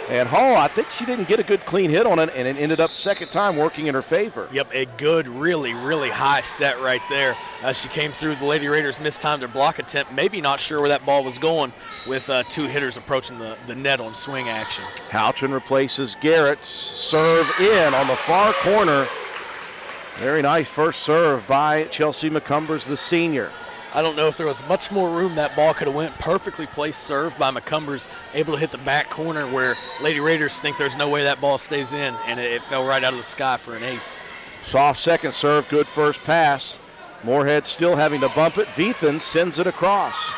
and Hall, I think she didn't get a good clean hit on it, and it ended up second time working in her favor. Yep, a good, really, really high set right there. As she came through, the Lady Raiders mistimed their block attempt, maybe not sure where that ball was going with 2 hitters approaching the net on swing action. Houchin replaces Garrett. Serve in on the far corner. Very nice first serve by Chelsea McCumbers, the senior. I don't know if there was much more room. That ball could have went. Perfectly placed serve by McCumbers, able to hit the back corner where Lady Raiders think there's no way that ball stays in, and it fell right out of the sky for an ace. Soft second serve, good first pass. Moorhead still having to bump it. Veethan sends it across.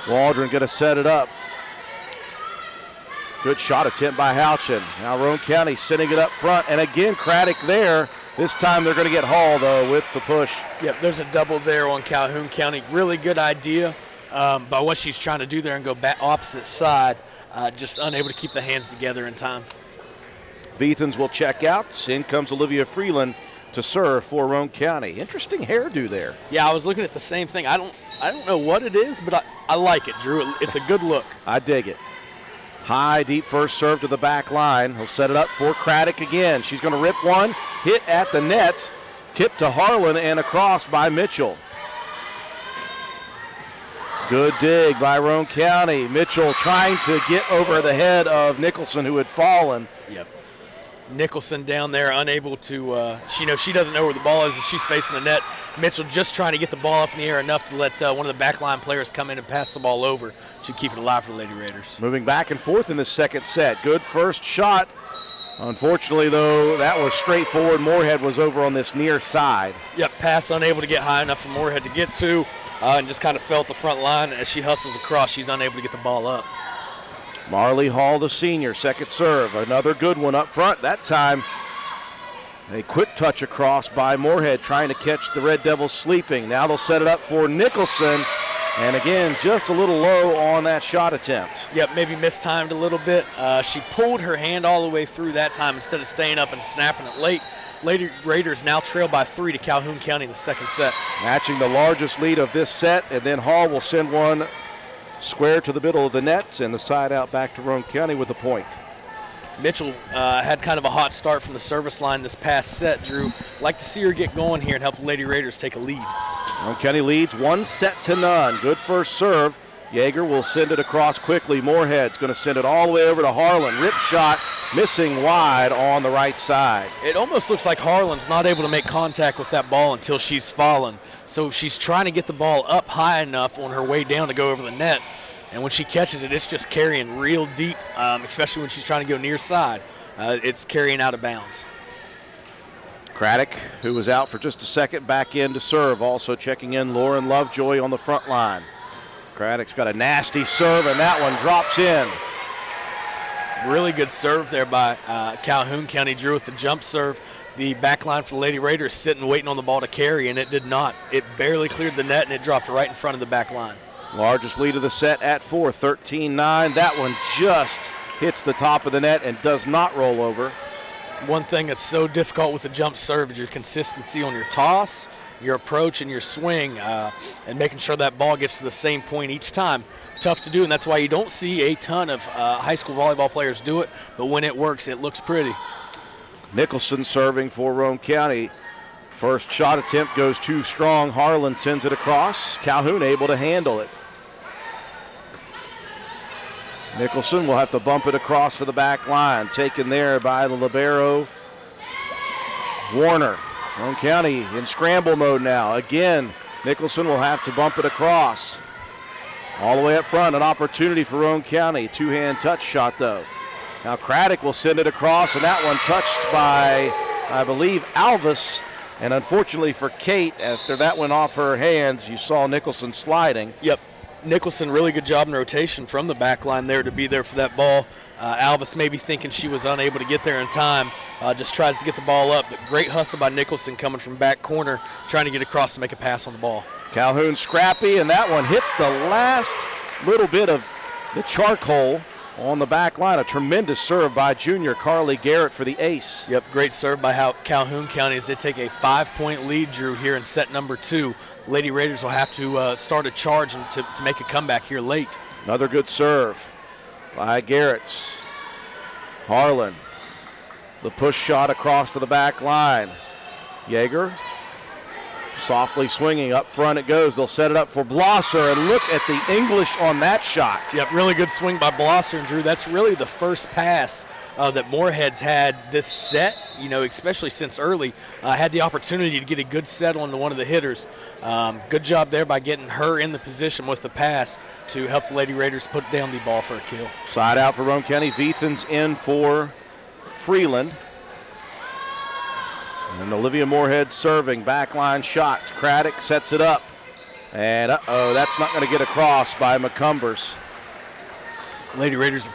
Waldron going to set it up. Good shot attempt by Houchin. Now Roane County sending it up front, and again Craddock there. This time they're going to get Hall, though, with the push. Yep, there's a double there on Calhoun County. Really good idea by what she's trying to do there and go back opposite side. Just unable to keep the hands together in time. Veethans will check out. In comes Olivia Freeland to serve for Roane County. Interesting hairdo there. Yeah, I was looking at the same thing. I don't know what it is, but I like it, Drew. It's a good look. I dig it. High, deep first serve to the back line. He'll set it up for Craddock again. She's going to rip one. Hit at the net. Tip to Harlan and across by Mitchell. Good dig by Roane County. Mitchell trying to get over the head of Nicholson, who had fallen. Yep. Nicholson down there unable to, she doesn't know where the ball is as she's facing the net. Mitchell just trying to get the ball up in the air enough to let one of the backline players come in and pass the ball over to keep it alive for the Lady Raiders. Moving back and forth in the second set. Good first shot. Unfortunately, though, that was straightforward. Moorhead was over on this near side. Yep, pass unable to get high enough for Moorhead to get to, and just kind of fell at the front line. As she hustles across, she's unable to get the ball up. Marley Hall, the senior, second serve. Another good one up front. That time, a quick touch across by Moorhead, trying to catch the Red Devils sleeping. Now they'll set it up for Nicholson. And again, just a little low on that shot attempt. Yep, maybe mistimed a little bit. She pulled her hand all the way through that time instead of staying up and snapping it late. Lady Raiders now trail by 3 to Calhoun County in the second set. Matching the largest lead of this set, and then Hall will send one square to the middle of the net, and the side out back to Roane County with a point. Mitchell had kind of a hot start from the service line this past set, Drew. Like to see her get going here and help the Lady Raiders take a lead. Roane County leads 1-0. Good first serve. Yeager will send it across quickly. Moorhead's going to send it all the way over to Harlan. Rip shot, missing wide on the right side. It almost looks like Harlan's not able to make contact with that ball until she's fallen. So she's trying to get the ball up high enough on her way down to go over the net. And when she catches it, it's just carrying real deep, especially when she's trying to go near side. It's carrying out of bounds. Craddock, who was out for just a second, back in to serve. Also checking in Lauren Lovejoy on the front line. Craddock's got a nasty serve, and that one drops in. Really good serve there by Calhoun County. Drew with the jump serve. The back line for the Lady Raiders sitting waiting on the ball to carry, and it did not. It barely cleared the net, and it dropped right in front of the back line. Largest lead of the set at 4, 13-9. That one just hits the top of the net and does not roll over. One thing that's so difficult with the jump serve is your consistency on your toss, your approach, and your swing, and making sure that ball gets to the same point each time. Tough to do, and that's why you don't see a ton of high school volleyball players do it, but when it works, it looks pretty. Nicholson serving for Roane County. First shot attempt goes too strong. Harlan sends it across. Calhoun able to handle it. Nicholson will have to bump it across for the back line. Taken there by the libero, Warner. Roane County in scramble mode now. Again, Nicholson will have to bump it across. All the way up front, an opportunity for Roane County. Two-hand touch shot, though. Now Craddock will send it across, and that one touched by, I believe, Alvis. And unfortunately for Kate, after that went off her hands, you saw Nicholson sliding. Yep. Nicholson, really good job in rotation from the back line there to be there for that ball. Alvis maybe thinking she was unable to get there in time, just tries to get the ball up, but great hustle by Nicholson coming from back corner, trying to get across to make a pass on the ball. Calhoun scrappy, and that one hits the last little bit of the charcoal on the back line. A tremendous serve by junior Carly Garrett for the ace. Yep, great serve by Calhoun County as they take a 5-point lead, Drew, here in set number 2. Lady Raiders will have to start a charge and to make a comeback here late. Another good serve by Garrett. Harlan, the push shot across to the back line. Yeager softly swinging up front it goes. They'll set it up for Blosser, and look at the English on that shot. Yep, really good swing by Blosser, and Drew, that's really the first pass that Moorhead's had this set, especially since early. Had the opportunity to get a good set onto one of the hitters. Good job there by getting her in the position with the pass to help the Lady Raiders put down the ball for a kill. Side out for Roane County. Viethan's in for Freeland. And Olivia Moorhead serving, backline shot. Craddock sets it up. And that's not going to get across by McCumbers. Lady Raiders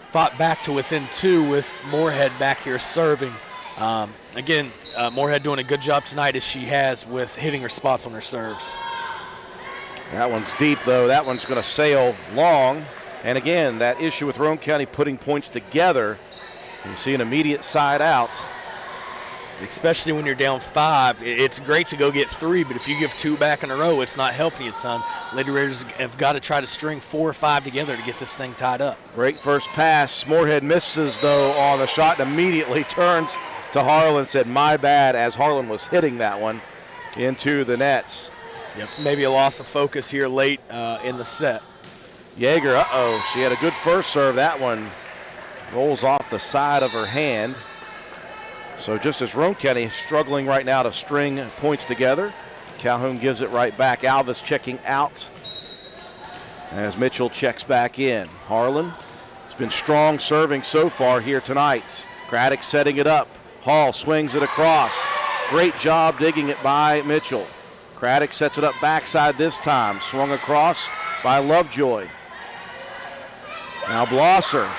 fought back to within 2 with Moorhead back here serving. Again, Moorhead doing a good job tonight as she has with hitting her spots on her serves. That one's deep, though. That one's going to sail long. And again, that issue with Roane County putting points together. You see an immediate side out. Especially when you're down 5, it's great to go get 3, but if you give 2 back in a row, it's not helping you a ton. Lady Raiders have got to try to string 4 or 5 together to get this thing tied up. Great first pass. Moorhead misses, though, on the shot and immediately turns to Harlan, said, my bad, as Harlan was hitting that one into the net. Yep, maybe a loss of focus here late in the set. Yeager, she had a good first serve. That one rolls off the side of her hand. So just as Roane County is struggling right now to string points together, Calhoun gives it right back. Alvis checking out as Mitchell checks back in. Harlan has been strong serving so far here tonight. Craddock setting it up. Hall swings it across. Great job digging it by Mitchell. Craddock sets it up backside this time. Swung across by Lovejoy. Now Blosser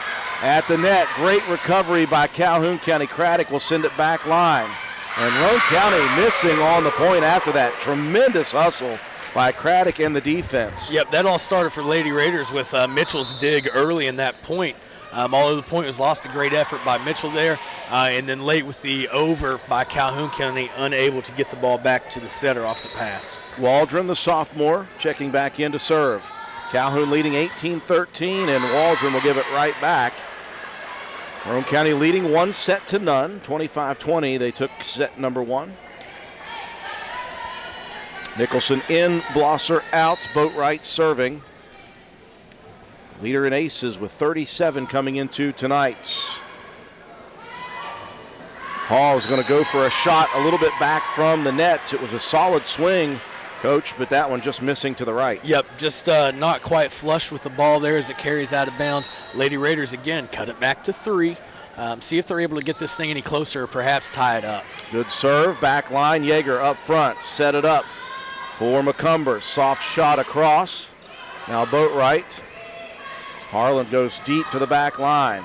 at the net. Great recovery by Calhoun County. Craddock will send it back line. And Roane County missing on the point after that. Tremendous hustle by Craddock and the defense. Yep, that all started for Lady Raiders with Mitchell's dig early in that point. Although the point was lost, a great effort by Mitchell there. And then late with the over by Calhoun County, unable to get the ball back to the setter off the pass. Waldron, the sophomore, checking back in to serve. Calhoun leading 18-13, and Waldron will give it right back. Roane County leading 1-0, 25-20. They took set number 1. Nicholson in, Blosser out, Boatwright serving. Leader in aces with 37 coming into tonight. Hall is going to go for a shot a little bit back from the net. It was a solid swing, Coach, but that one just missing to the right. Yep, just not quite flush with the ball there as it carries out of bounds. Lady Raiders again cut it back to 3. See if they're able to get this thing any closer or perhaps tie it up. Good serve, back line. Yeager up front, set it up for McCumbers. Soft shot across. Now Boatwright. Harlan goes deep to the back line.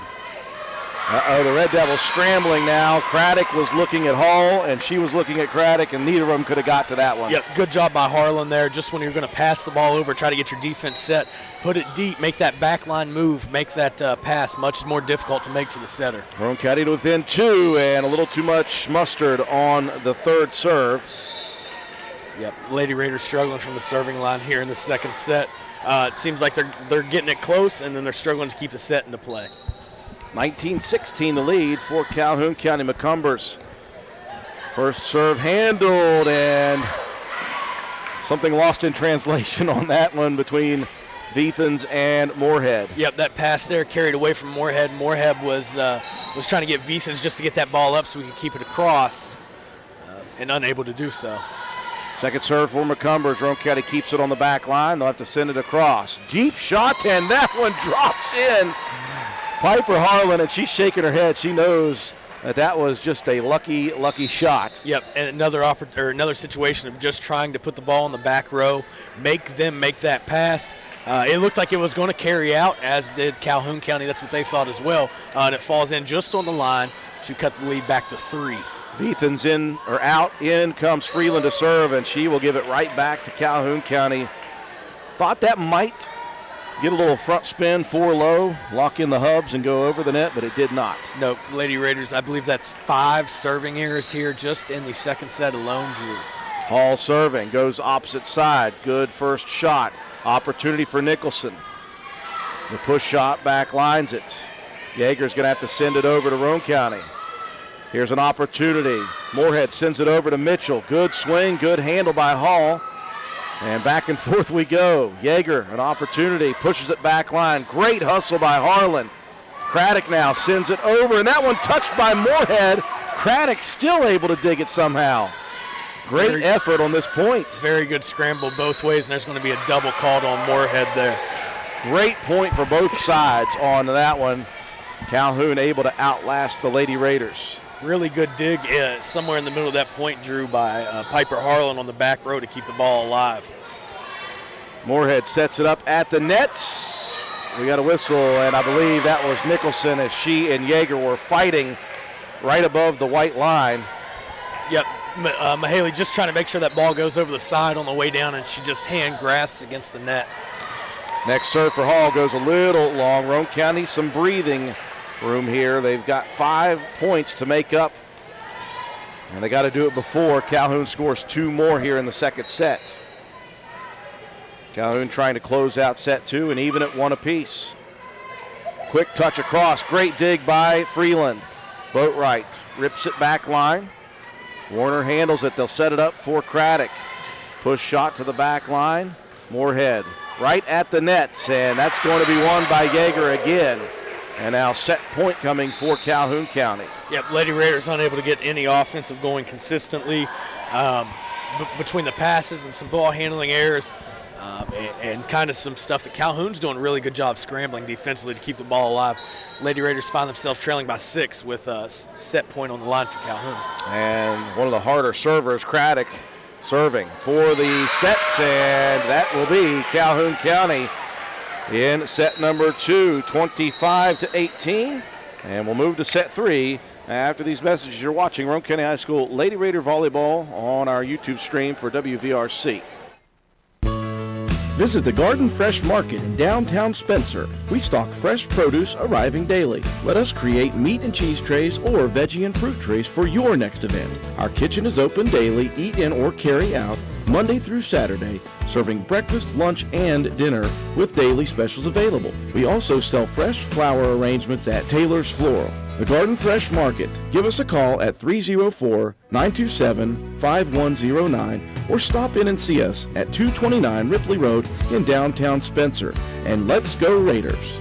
The Red Devils scrambling now. Craddock was looking at Hall, and she was looking at Craddock, and neither of them could have got to that one. Yep, good job by Harlan there. Just when you're going to pass the ball over, try to get your defense set, put it deep, make that back line move, make that pass much more difficult to make to the setter. Roane County to within 2, and a little too much mustard on the third serve. Yep, Lady Raiders struggling from the serving line here in the second set. It seems like they're getting it close, and then they're struggling to keep the set into play. 19-16 the lead for Calhoun County. McCumbers. First serve handled, and something lost in translation on that one between Veethans and Moorhead. Yep, that pass there carried away from Moorhead. Moorhead was trying to get Veethans just to get that ball up so we could keep it across, and unable to do so. Second serve for McCumbers. Roane County keeps it on the back line. They'll have to send it across. Deep shot, and that one drops in. Piper Harlan, and she's shaking her head. She knows that was just a lucky shot. Yep, and another situation of just trying to put the ball in the back row, make them make that pass. It looked like it was going to carry out, as did Calhoun County. That's what they thought as well. And it falls in just on the line to cut the lead back to 3. Veethans in or out. In comes Freeland to serve, and she will give it right back to Calhoun County. Thought that might get a little front spin, 4 low, lock in the hubs and go over the net, but it did not. No, Lady Raiders, I believe that's 5 serving errors here just in the second set alone, Drew. Hall serving, goes opposite side. Good first shot. Opportunity for Nicholson. The push shot back lines it. Yeager's going to have to send it over to Roane County. Here's an opportunity. Moorhead sends it over to Mitchell. Good swing, good handle by Hall. And back and forth we go. Yeager, an opportunity, pushes it back line. Great hustle by Harlan. Craddock now sends it over, and that one touched by Moorhead. Craddock still able to dig it somehow. Great effort on this point. Very good scramble both ways, and there's going to be a double called on Moorhead there. Great point for both sides on that one. Calhoun able to outlast the Lady Raiders. Really good dig somewhere in the middle of that point, Drew, by Piper Harlan on the back row to keep the ball alive. Moorhead sets it up at the nets. We got a whistle, and I believe that was Nicholson as she and Yeager were fighting right above the white line. Yep, Mahaley just trying to make sure that ball goes over the side on the way down, and she just hand grasps against the net. Next serve for Hall goes a little long. Roane County some breathing room here. They've got 5 points to make up, and they got to do it before Calhoun scores 2 more here in the second set. Calhoun trying to close out set 2 and even at 1 apiece. Quick touch across, great dig by Freeland. Boatwright rips it back line. Warner handles it. They'll set it up for Craddock. Push shot to the back line. Moorhead right at the nets, and that's going to be won by Yeager again. And now set point coming for Calhoun County. Yep, Lady Raiders unable to get any offensive going consistently between the passes and some ball handling errors. and kind of some stuff that Calhoun's doing a really good job scrambling defensively to keep the ball alive. Lady Raiders find themselves trailing by 6 with a set point on the line for Calhoun. And one of the harder servers, Craddock, serving for the sets, and that will be Calhoun County in set number 2, 25-18. And we'll move to set 3 after these messages. You're watching Roane County High School Lady Raider Volleyball on our YouTube stream for WVRC. Visit the Garden Fresh Market in downtown Spencer. We stock fresh produce arriving daily. Let us create meat and cheese trays or veggie and fruit trays for your next event. Our kitchen is open daily, eat in or carry out, Monday through Saturday, serving breakfast, lunch, and dinner with daily specials available. We also sell fresh flower arrangements at Taylor's Floral. The Garden Fresh Market. Give us a call at 304-927-5109 or stop in and see us at 229 Ripley Road in downtown Spencer. And let's go Raiders!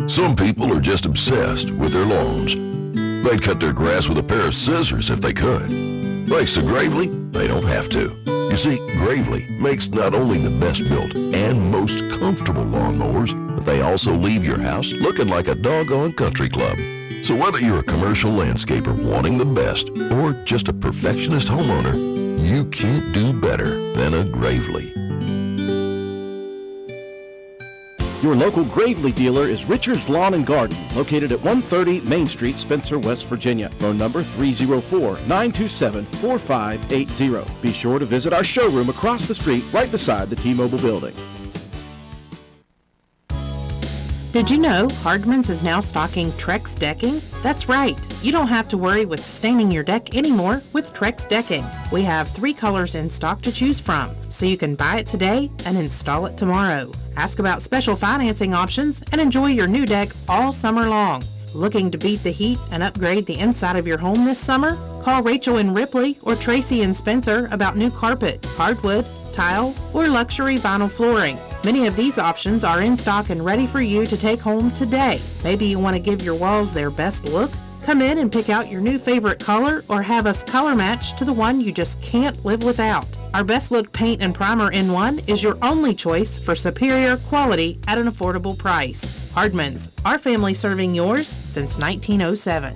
Some people are just obsessed with their lawns. They'd cut their grass with a pair of scissors if they could. Thanks to Gravely, they don't have to. You see, Gravely makes not only the best built and most comfortable lawnmowers, but they also leave your house looking like a doggone country club. So whether you're a commercial landscaper wanting the best or just a perfectionist homeowner, you can't do better than a Gravely. Your local Gravely dealer is Richard's Lawn and Garden, located at 130 Main Street, Spencer, West Virginia. Phone number 304-927-4580. Be sure to visit our showroom across the street right beside the T-Mobile building. Did you know Hardman's is now stocking Trex decking? That's right. You don't have to worry with staining your deck anymore with Trex decking. We have 3 colors in stock to choose from, so you can buy it today and install it tomorrow. Ask about special financing options and enjoy your new deck all summer long. Looking to beat the heat and upgrade the inside of your home this summer? Call Rachel in Ripley or Tracy in Spencer about new carpet, hardwood, tile, or luxury vinyl flooring. Many of these options are in stock and ready for you to take home today. Maybe you want to give your walls their best look? Come in and pick out your new favorite color or have us color match to the one you just can't live without. Our Best Look Paint and Primer in One is your only choice for superior quality at an affordable price. Hardman's, our family serving yours since 1907.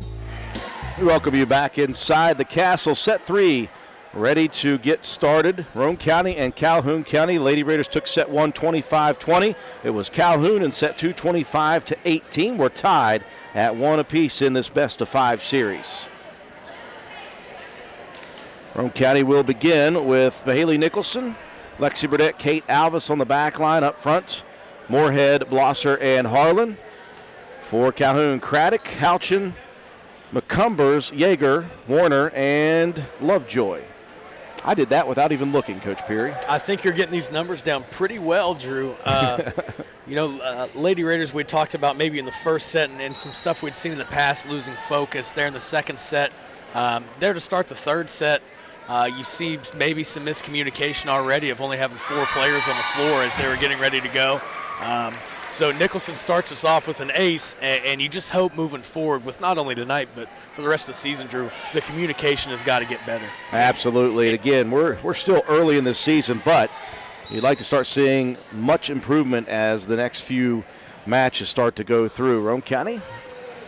We welcome you back inside the castle. Set 3 ready to get started. Roane County and Calhoun County. Lady Raiders took set 1 25-20. It was Calhoun in set 2 25-18. We're tied at 1 apiece in this best of 5 series. Roane County will begin with Mahaley Nicholson, Lexi Burdett, Kate Alvis on the back line up front. Moorhead, Blosser, and Harlan. For Calhoun, Craddock, Houchin, McCumbers, Yeager, Warner, and Lovejoy. I did that without even looking, Coach Peary. I think you're getting these numbers down pretty well, Drew. Lady Raiders we talked about maybe in the first set and some stuff we'd seen in the past, losing focus. There in the second set. There to start the third set, you see maybe some miscommunication already of only having 4 players on the floor as they were getting ready to go. So Nicholson starts us off with an ace, and you just hope moving forward with not only tonight but for the rest of the season, Drew, the communication has got to get better. Absolutely. And again, we're still early in this season, but you'd like to start seeing much improvement as the next few matches start to go through. Roane County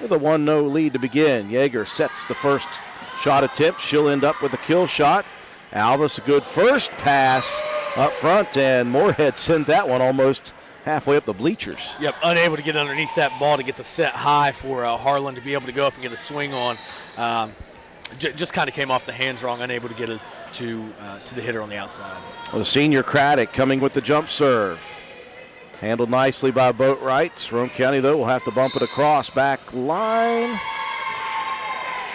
with a 1-0 lead to begin. Yeager sets the first shot attempt. She'll end up with a kill shot. Alvis, a good first pass up front, and Moorhead sent that one almost halfway up the bleachers. Yep, unable to get underneath that ball to get the set high for Harlan to be able to go up and get a swing on. Just kind of came off the hands wrong, unable to get it to the hitter on the outside. Well, the senior Craddock coming with the jump serve. Handled nicely by Boatwright. Roane County, though, will have to bump it across back line.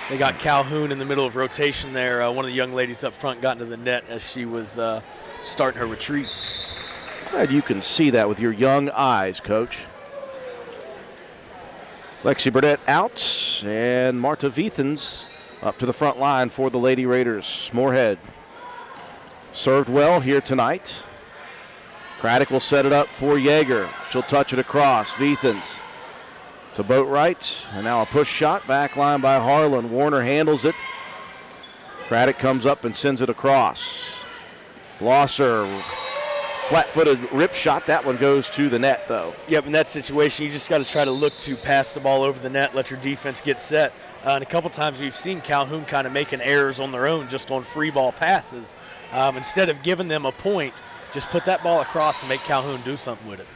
They got Calhoun in the middle of rotation there. One of the young ladies up front got into the net as she was starting her retreat. Glad you can see that with your young eyes, Coach. Lexi Burdett out, and Marta Viethens up to the front line for the Lady Raiders. Moorhead served well here tonight. Craddock will set it up for Yeager. She'll touch it across. Viethens to Boatwright, and now a push shot. Back line by Harlan. Warner handles it. Craddock comes up and sends it across. Blosser flat-footed rip shot. That one goes to the net, though. Yep, in that situation, you just got to try to look to pass the ball over the net, let your defense get set. And a couple times we've seen Calhoun kind of making errors on their own just on free ball passes. Instead of giving them a point, just put that ball across and make Calhoun do something with it.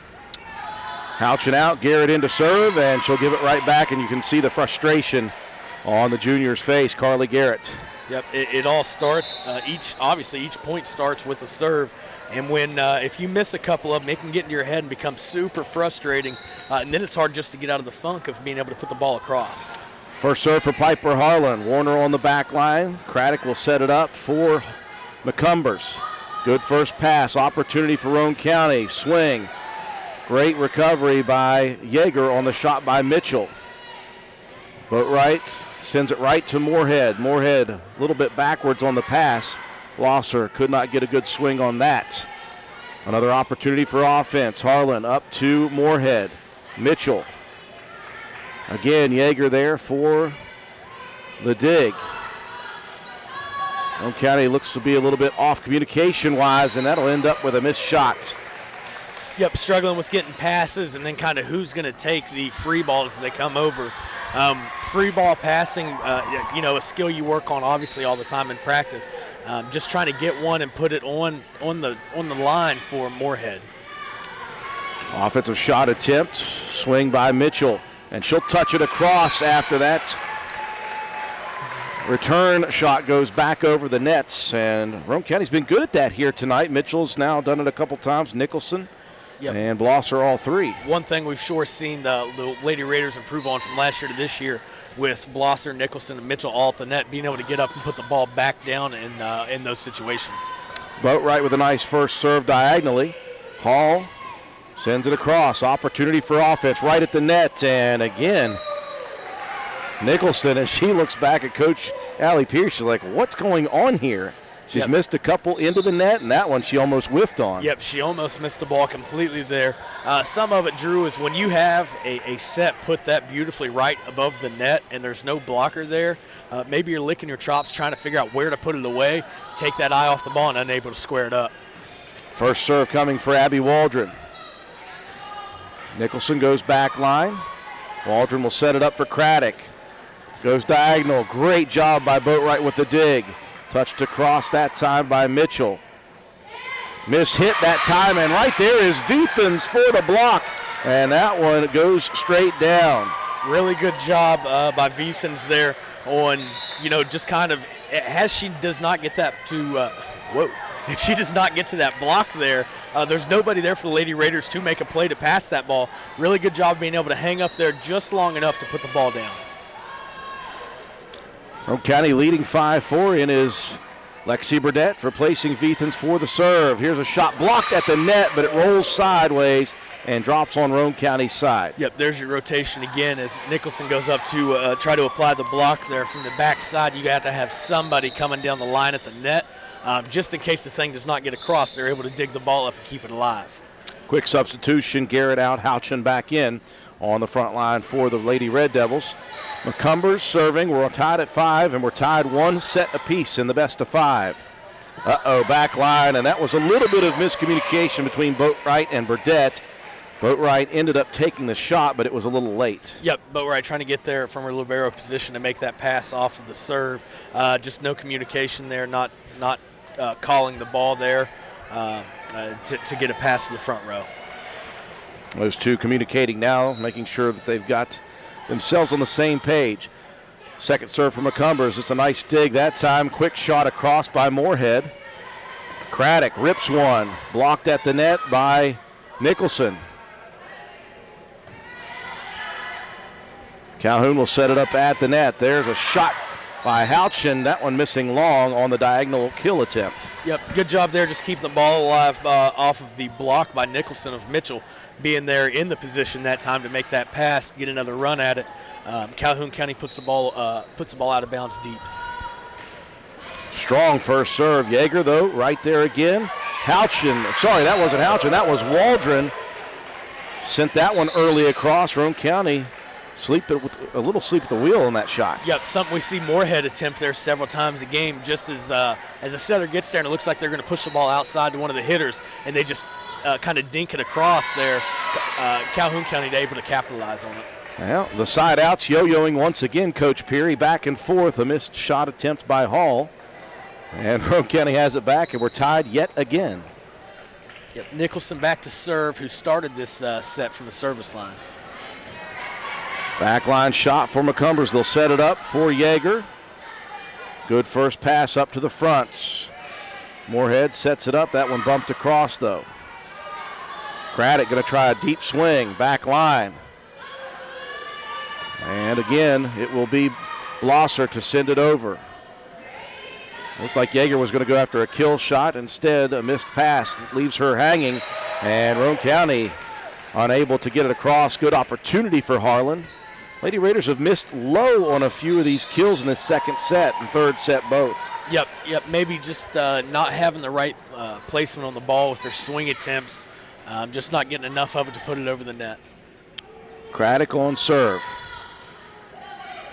Houchin out, Garrett into serve, and she'll give it right back, and you can see the frustration on the junior's face, Carly Garrett. Yep, it all starts, obviously each point starts with a serve, and when if you miss a couple of them, it can get into your head and become super frustrating, and then it's hard just to get out of the funk of being able to put the ball across. First serve for Piper Harlan. Warner on the back line. Craddock will set it up for McCumbers. Good first pass, opportunity for Roane County. Swing. Great recovery by Yeager on the shot by Mitchell. Boatwright sends it right to Moorhead. Moorhead a little bit backwards on the pass. Blosser could not get a good swing on that. Another opportunity for offense. Harlan up to Moorhead. Mitchell. Again, Yeager there for the dig. Roane County looks to be a little bit off communication-wise, and that'll end up with a missed shot. Yep, struggling with getting passes and then kind of who's going to take the free balls as they come over. Free ball passing, a skill you work on obviously all the time in practice. Just trying to get one and put it on the line for Moorhead. Offensive shot attempt, swing by Mitchell, and she'll touch it across after that. Return shot goes back over the nets, and Roane County's been good at that here tonight. Mitchell's now done it a couple times. Nicholson and Blosser all three. One thing we've sure seen the Lady Raiders improve on from last year to this year with Blosser, Nicholson, and Mitchell all at the net, being able to get up and put the ball back down in those situations. Boatwright with a nice first serve diagonally. Hall sends it across. Opportunity for offense right at the net, and again, Nicholson, as she looks back at Coach Allie Pierce, she's like, what's going on here? She's missed a couple into the net, and that one she almost whiffed on. Yep, she almost missed the ball completely there. Some of it, Drew, is when you have a set put that beautifully right above the net and there's no blocker there, maybe you're licking your chops trying to figure out where to put it away, take that eye off the ball and unable to square it up. First serve coming for Abby Waldron. Nicholson goes back line. Waldron will set it up for Craddock. Goes diagonal. Great job by Boatwright with the dig. Touched across that time by Mitchell. Miss hit that time, and right there is Vethens for the block. And that one goes straight down. Really good job by Vethens there on, just kind of, as she does not get that to, if she does not get to that block there, there's nobody there for the Lady Raiders to make a play to pass that ball. Really good job being able to hang up there just long enough to put the ball down. Roane County leading 5-4 in is Lexi Burdett replacing Vethens for the serve. Here's a shot blocked at the net, but it rolls sideways and drops on Roane County's side. Yep, there's your rotation again as Nicholson goes up to try to apply the block there from the backside. You got to have somebody coming down the line at the net. Just in case the thing does not get across, they're able to dig the ball up and keep it alive. Quick substitution, Garrett out, Houchin back in on the front line for the Lady Red Devils. McCumbers serving. We're tied at 5, and we're tied 1 set apiece in the best of 5. Back line, and that was a little bit of miscommunication between Boatwright and Burdett. Boatwright ended up taking the shot, but it was a little late. Yep, Boatwright trying to get there from her libero position to make that pass off of the serve. Just no communication there, not calling the ball there to get a pass to the front row. Those two communicating now, making sure that they've got themselves on the same page. Second serve from McCumbers. It's a nice dig that time. Quick shot across by Moorhead. Craddock rips one. Blocked at the net by Nicholson. Calhoun will set it up at the net. There's a shot by Houchin. That one missing long on the diagonal kill attempt. Yep, good job there just keeping the ball alive off of the block by Nicholson of Mitchell being there in the position that time to make that pass, get another run at it. Calhoun County puts the ball out of bounds deep. Strong first serve. Yeager, though, right there again. Houchin, sorry, that wasn't Houchin, that was Waldron. Sent that one early across. Roane County a little sleep at the wheel on that shot. Yep, something we see Moorhead attempt there several times a game, just as a setter gets there and it looks like they're going to push the ball outside to one of the hitters, and they just kind of dink it across there. Calhoun County able to capitalize on it. Well, the side outs yo-yoing once again, Coach Peary, back and forth. A missed shot attempt by Hall. And Roane County has it back, and we're tied yet again. Yep, Nicholson back to serve, who started this set from the service line. Backline shot for McCumbers. They'll set it up for Yeager. Good first pass up to the front. Moorhead sets it up. That one bumped across, though. Craddock going to try a deep swing. Back line. And again, it will be Blosser to send it over. Looked like Yeager was going to go after a kill shot. Instead, a missed pass leaves her hanging. And Roane County unable to get it across. Good opportunity for Harlan. Lady Raiders have missed low on a few of these kills in the second set and third set both. Yep. Maybe just not having the right placement on the ball with their swing attempts. Just not getting enough of it to put it over the net. Craddock on serve.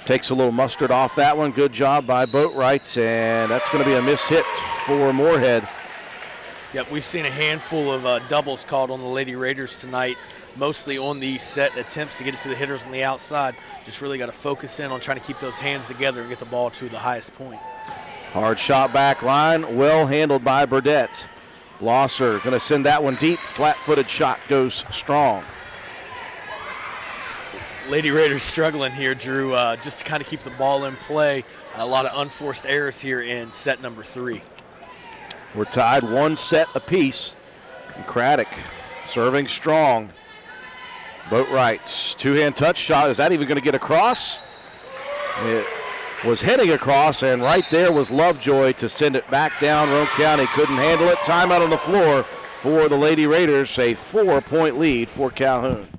Takes a little mustard off that one. Good job by Boatwright, and that's going to be a miss hit for Moorhead. Yep, we've seen a handful of doubles called on the Lady Raiders tonight, mostly on the set attempts to get it to the hitters on the outside. Just really got to focus in on trying to keep those hands together and get the ball to the highest point. Hard shot back line, well handled by Burdett. Blosser going to send that one deep. Flat-footed shot goes strong. Lady Raiders struggling here, Drew, just to kind of keep the ball in play. A lot of unforced errors here in set number 3. We're tied 1 set apiece. And Craddock serving strong. Boatwright, two-hand touch shot. Is that even going to get across? It was heading across, and right there was Lovejoy to send it back down. Roane County couldn't handle it. Timeout on the floor for the Lady Raiders. A 4-point lead for Calhoun.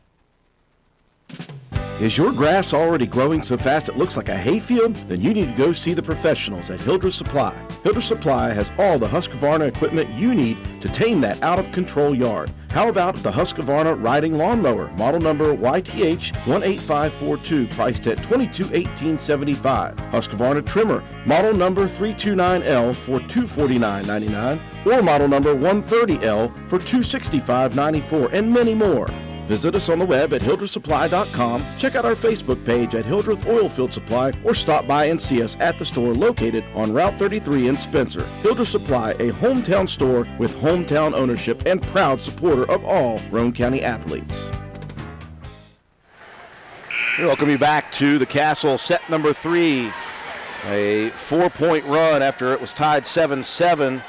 Is your grass already growing so fast it looks like a hayfield? Then you need to go see the professionals at Hildreth Supply. Hildreth Supply has all the Husqvarna equipment you need to tame that out-of-control yard. How about the Husqvarna riding lawnmower, model number YTH 18542, priced at $2218.75. Husqvarna trimmer, model number 329L for $249.99, or model number 130L for $265.94, and many more. Visit us on the web at hildrethsupply.com, check out our Facebook page at Hildreth Oilfield Supply, or stop by and see us at the store located on Route 33 in Spencer. Hildreth Supply, a hometown store with hometown ownership and proud supporter of all Roane County athletes. We welcome you back to the Castle, set number 3. A 4-point run after it was tied 7-7.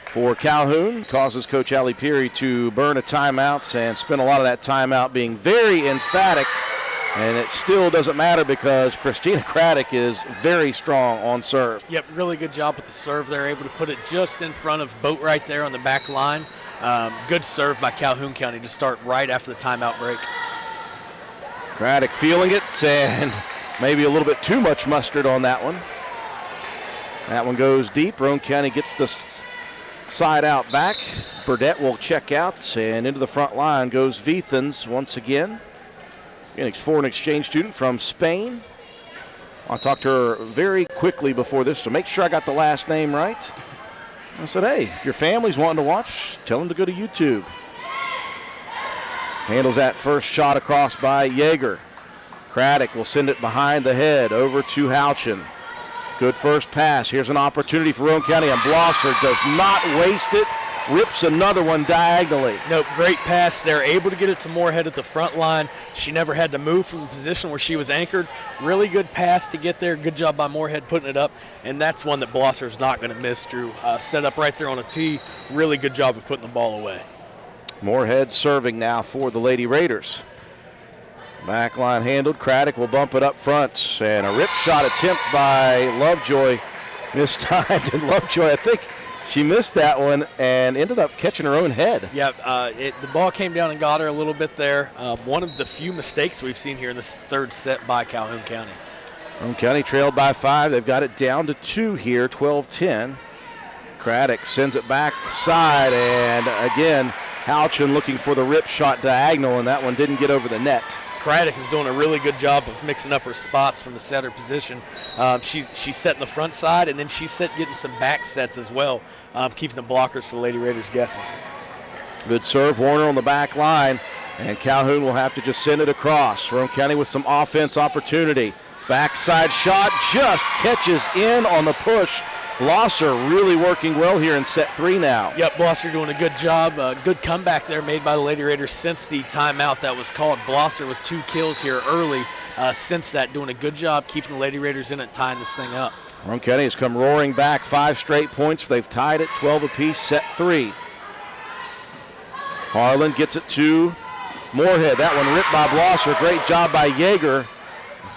For Calhoun, causes Coach Allie Peary to burn a timeout and spend a lot of that timeout being very emphatic. And it still doesn't matter because Christina Craddock is very strong on serve. Yep, really good job with the serve. They're able to put it just in front of Boatwright there on the back line. Good serve by Calhoun County to start right after the timeout break. Craddock feeling it, and maybe a little bit too much mustard on that one. That one goes deep. Roane County gets the side out back. Burdett will check out, and into the front line goes Vethans once again. Phoenix foreign exchange student from Spain. I talked to her very quickly before this to make sure I got the last name right. I said, hey, if your family's wanting to watch, tell them to go to YouTube. Handles that first shot across by Yeager. Craddock will send it behind the head over to Houchin. Good first pass. Here's an opportunity for Roane County, and Blosser does not waste it. Rips another one diagonally. Nope, great pass. They're able to get it to Moorhead at the front line. She never had to move from the position where she was anchored. Really good pass to get there. Good job by Moorhead putting it up, and that's one that Blosser's not going to miss, Drew. Set up right there on a tee. Really good job of putting the ball away. Moorhead serving now for the Lady Raiders. Backline handled. Craddock will bump it up front. And a rip shot attempt by Lovejoy. Mistimed. And Lovejoy, I think she missed that one and ended up catching her own head. Yeah, the ball came down and got her a little bit there. One of the few mistakes we've seen here in this third set by Calhoun County. Roane County trailed by 5. They've got it down to 2 here, 12-10. Craddock sends it back side, and again, Houchin looking for the rip shot diagonal, and that one didn't get over the net. Craddock is doing a really good job of mixing up her spots from the setter position. She's setting the front side, and then she's getting some back sets as well, keeping the blockers for the Lady Raiders guessing. Good serve, Warner on the back line, and Calhoun will have to just send it across. Roane County with some offense opportunity. Backside shot just catches in on the push. Blosser really working well here in set 3 now. Yep, Blosser doing a good job. Good comeback there made by the Lady Raiders since the timeout that was called. Blosser was 2 kills here early. Since that, doing a good job keeping the Lady Raiders in it, tying this thing up. Roane County has come roaring back, 5 straight points. They've tied it 12 apiece, set 3. Harlan gets it to Moorhead. That one ripped by Blosser. Great job by Yeager.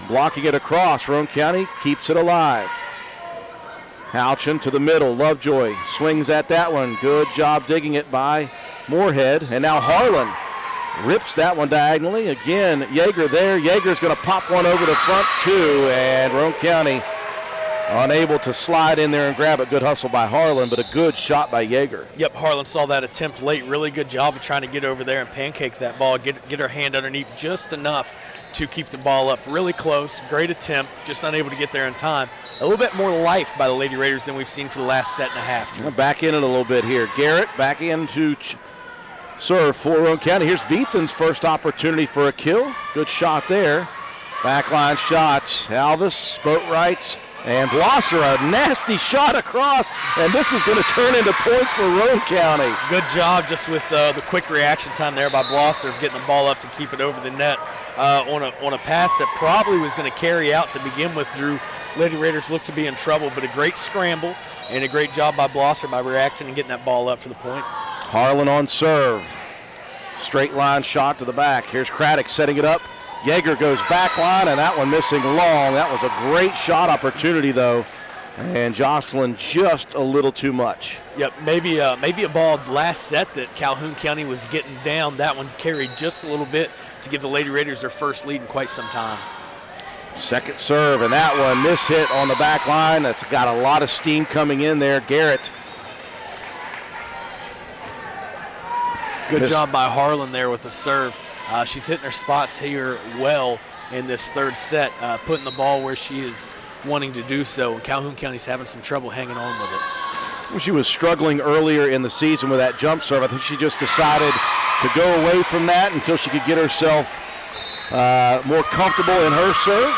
Blocking it across. Roane County keeps it alive. Houchin to the middle. Lovejoy swings at that one. Good job digging it by Moorhead. And now Harlan rips that one diagonally. Again, Yeager there. Yeager's going to pop one over the front too. And Roane County unable to slide in there and grab it. Good hustle by Harlan, but a good shot by Yeager. Yep, Harlan saw that attempt late. Really good job of trying to get over there and pancake that ball. Get her hand underneath just enough to keep the ball up. Really close. Great attempt. Just unable to get there in time. A little bit more life by the Lady Raiders than we've seen for the last set and a half. We're back in it a little bit here. Garrett back in to serve for Roane County. Here's Viethan's first opportunity for a kill. Good shot there. Backline shots. Alvis, Boatwrights, and Blosser, a nasty shot across, and this is going to turn into points for Roane County. Good job just with the quick reaction time there by Blosser of getting the ball up to keep it over the net on a pass that probably was going to carry out to begin with, Drew. Lady Raiders looked to be in trouble, but a great scramble and a great job by Blosser by reacting and getting that ball up for the point. Harlan on serve. Straight line shot to the back. Here's Craddock setting it up. Yeager goes back line, and that one missing long. That was a great shot opportunity, though. And Jocelyn just a little too much. Yep, maybe a ball last set that Calhoun County was getting down. That one carried just a little bit to give the Lady Raiders their first lead in quite some time. Second serve, and that one mishit on the back line. That's got a lot of steam coming in there. Garrett. Good job by Harlan there with the serve. She's hitting her spots here well in this third set, putting the ball where she is wanting to do so. And Calhoun County's having some trouble hanging on with it. She was struggling earlier in the season with that jump serve. I think she just decided to go away from that until she could get herself more comfortable in her serve.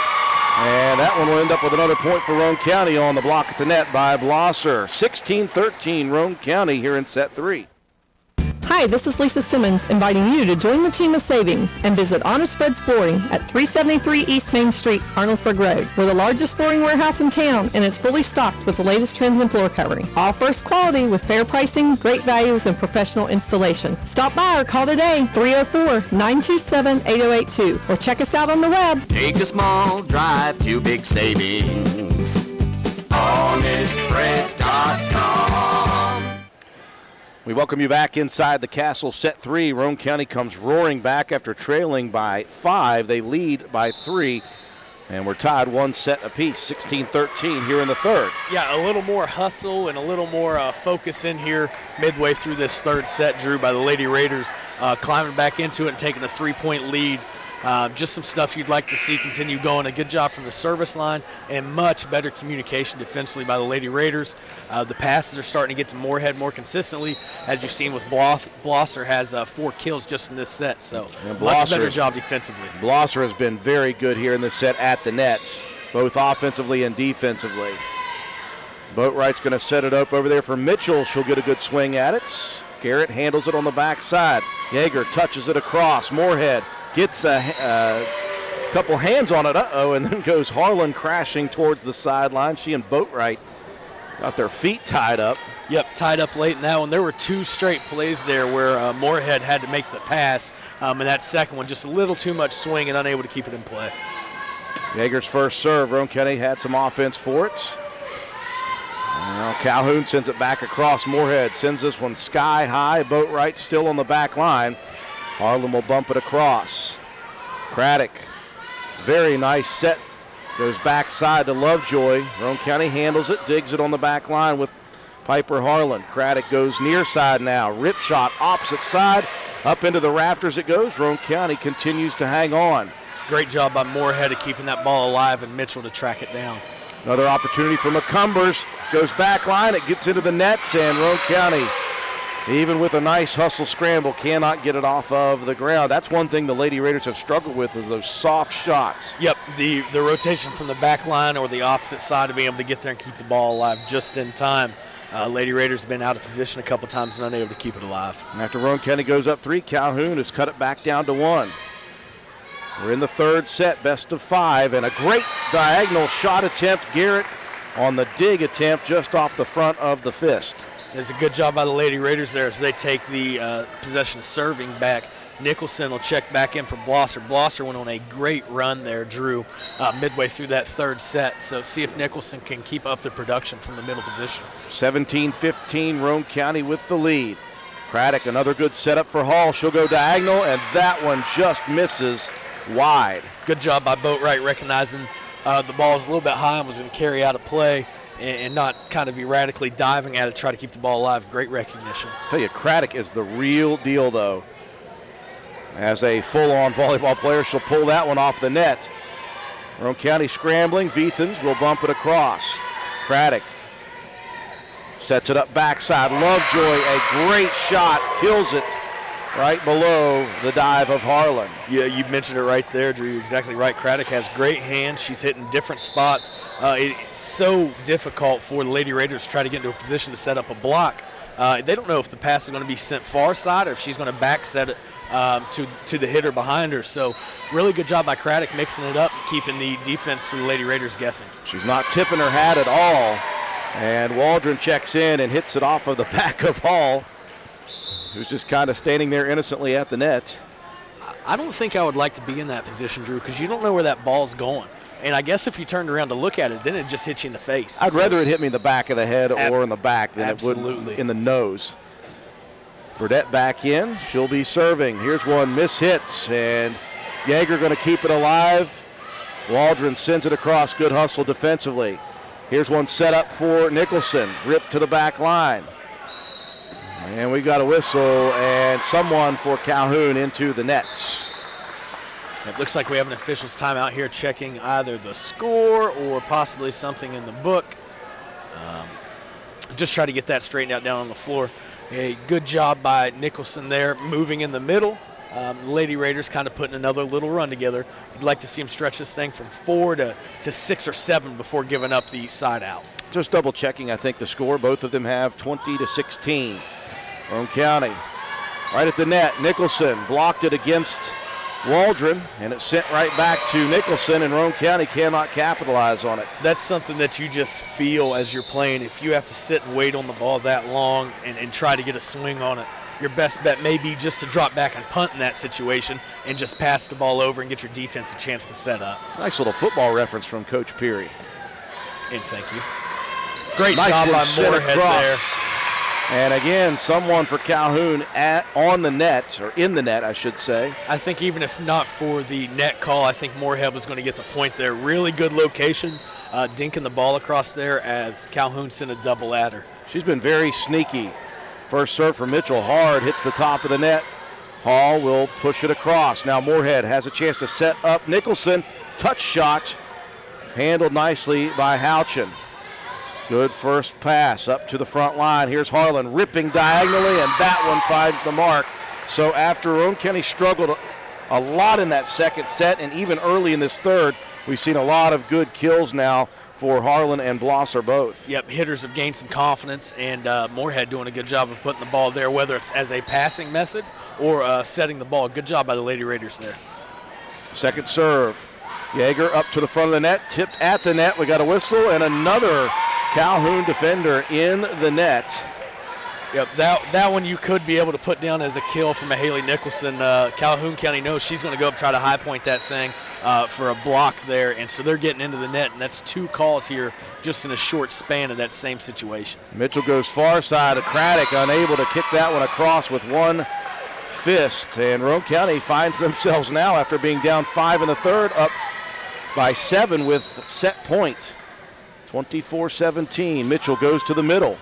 And that one will end up with another point for Roane County on the block at the net by Blosser. 16-13 Roane County here in set 3. Hi, this is Lisa Simmons inviting you to join the team of savings and visit Honest Fred's Flooring at 373 East Main Street, Arnoldsburg Road. We're the largest flooring warehouse in town, and it's fully stocked with the latest trends in floor covering. All first quality with fair pricing, great values, and professional installation. Stop by or call today, 304-927-8082, or check us out on the web. Take a small drive to big savings. HonestFreds.com. We welcome you back inside the Castle set 3. Roane County comes roaring back after trailing by 5. They lead by 3, and we're tied 1 set apiece, 16-13 here in the third. Yeah, a little more hustle and a little more focus in here midway through this third set, Drew, by the Lady Raiders, climbing back into it and taking a 3-point lead. Just some stuff you'd like to see continue going. A good job from the service line and much better communication defensively by the Lady Raiders. The passes are starting to get to Moorhead more consistently. As you've seen with Blosser has 4 kills just in this set, so much better job defensively. Blosser has been very good here in this set at the net, both offensively and defensively. Boatwright's going to set it up over there for Mitchell. She'll get a good swing at it. Garrett handles it on the backside. Yeager touches it across. Moorhead gets a couple hands on it, and then goes Harlan crashing towards the sideline. She and Boatwright got their feet tied up. Yep, tied up late in that one. There were 2 straight plays there where Moorhead had to make the pass, and that second one just a little too much swing and unable to keep it in play. Yeager's first serve. Roane County had some offense for it. Now Calhoun sends it back across. Moorhead sends this one sky high. Boatwright still on the back line. Harlan will bump it across. Craddock, very nice set. Goes backside to Lovejoy. Roane County handles it, digs it on the back line with Piper Harlan. Craddock goes near side now. Rip shot opposite side. Up into the rafters it goes. Roane County continues to hang on. Great job by Moorhead of keeping that ball alive and Mitchell to track it down. Another opportunity for McCumbers. Goes back line. It gets into the nets, and Roane County even with a nice hustle scramble, cannot get it off of the ground. That's one thing the Lady Raiders have struggled with, is those soft shots. Yep, the rotation from the back line or the opposite side to be able to get there and keep the ball alive just in time. Lady Raiders have been out of position a couple times and unable to keep it alive. After Roane County goes up 3, Calhoun has cut it back down to 1. We're in the third set, best of 5, and a great diagonal shot attempt. Garrett on the dig attempt just off the front of the fist. There's a good job by the Lady Raiders there as they take the possession of serving back. Nicholson will check back in for Blosser. Blosser went on a great run there, Drew, midway through that third set. So see if Nicholson can keep up the production from the middle position. 17-15, Roane County with the lead. Craddock, another good setup for Hall. She'll go diagonal, and that one just misses wide. Good job by Boatwright recognizing the ball was a little bit high and was going to carry out of play and not kind of erratically diving at it, try to keep the ball alive. Great recognition. Tell you, Craddock is the real deal, though. As a full-on volleyball player, she'll pull that one off the net. Roane County scrambling. Veethans will bump it across. Craddock sets it up backside. Lovejoy, a great shot, kills it right below the dive of Harlan. Yeah, you mentioned it right there, Drew. You're exactly right. Craddock has great hands. She's hitting different spots. It's so difficult for the Lady Raiders to try to get into a position to set up a block. They don't know if the pass is going to be sent far side or if she's going to back set it to the hitter behind her. So really good job by Craddock mixing it up and keeping the defense for the Lady Raiders guessing. She's not tipping her hat at all. And Waldron checks in and hits it off of the back of Hall, who's just kind of standing there innocently at the net. I don't think I would like to be in that position, Drew, because you don't know where that ball's going. And I guess if you turned around to look at it, then it just hits you in the face. I'd rather it hit me in the back of the head or in the back than absolutely. It would in the nose. Burdette back in. She'll be serving. Here's one mishit, and Yeager going to keep it alive. Waldron sends it across. Good hustle defensively. Here's one set up for Nicholson. Ripped to the back line. And we got a whistle and someone for Calhoun into the nets. It looks like we have an official's timeout here checking either the score or possibly something in the book. Just try to get that straightened out down on the floor. A good job by Nicholson there, moving in the middle. Lady Raiders kind of putting another little run together. You'd like to see them stretch this thing from 4 to 6 or 7 before giving up the side out. Just double checking, I think, the score. Both of them have 20-16. Roane County right at the net. Nicholson blocked it against Waldron, and it sent right back to Nicholson, and Roane County cannot capitalize on it. That's something that you just feel as you're playing. If you have to sit and wait on the ball that long and try to get a swing on it, your best bet may be just to drop back and punt in that situation and just pass the ball over and get your defense a chance to set up. Nice little football reference from Coach Peary. And thank you. Great nice job by Moorhead there. And again, someone for Calhoun on the net, or in the net, I should say. I think even if not for the net call, I think Moorhead was going to get the point there. Really good location, dinking the ball across there as Calhoun sent a double at her. She's been very sneaky. First serve for Mitchell, hard, hits the top of the net. Hall will push it across. Now Moorhead has a chance to set up Nicholson. Touch shot, handled nicely by Houchin. Good first pass up to the front line. Here's Harlan ripping diagonally, and that one finds the mark. So after Roane County struggled a lot in that second set and even early in this third, we've seen a lot of good kills now for Harlan and Blosser both. Yep, hitters have gained some confidence, and Moorhead doing a good job of putting the ball there, whether it's as a passing method or setting the ball. Good job by the Lady Raiders there. Second serve. Yeager up to the front of the net, tipped at the net. We got a whistle and another Calhoun defender in the net. Yep, that one you could be able to put down as a kill from a Haley Nicholson. Calhoun County knows she's going to go up and try to high point that thing for a block there, and so they're getting into the net, and that's 2 calls here just in a short span of that same situation. Mitchell goes far side of Craddock, unable to kick that one across with one fist, and Roane County finds themselves now, after being down 5 in the third, up by 7 with set point. 24-17. Mitchell goes to the middle.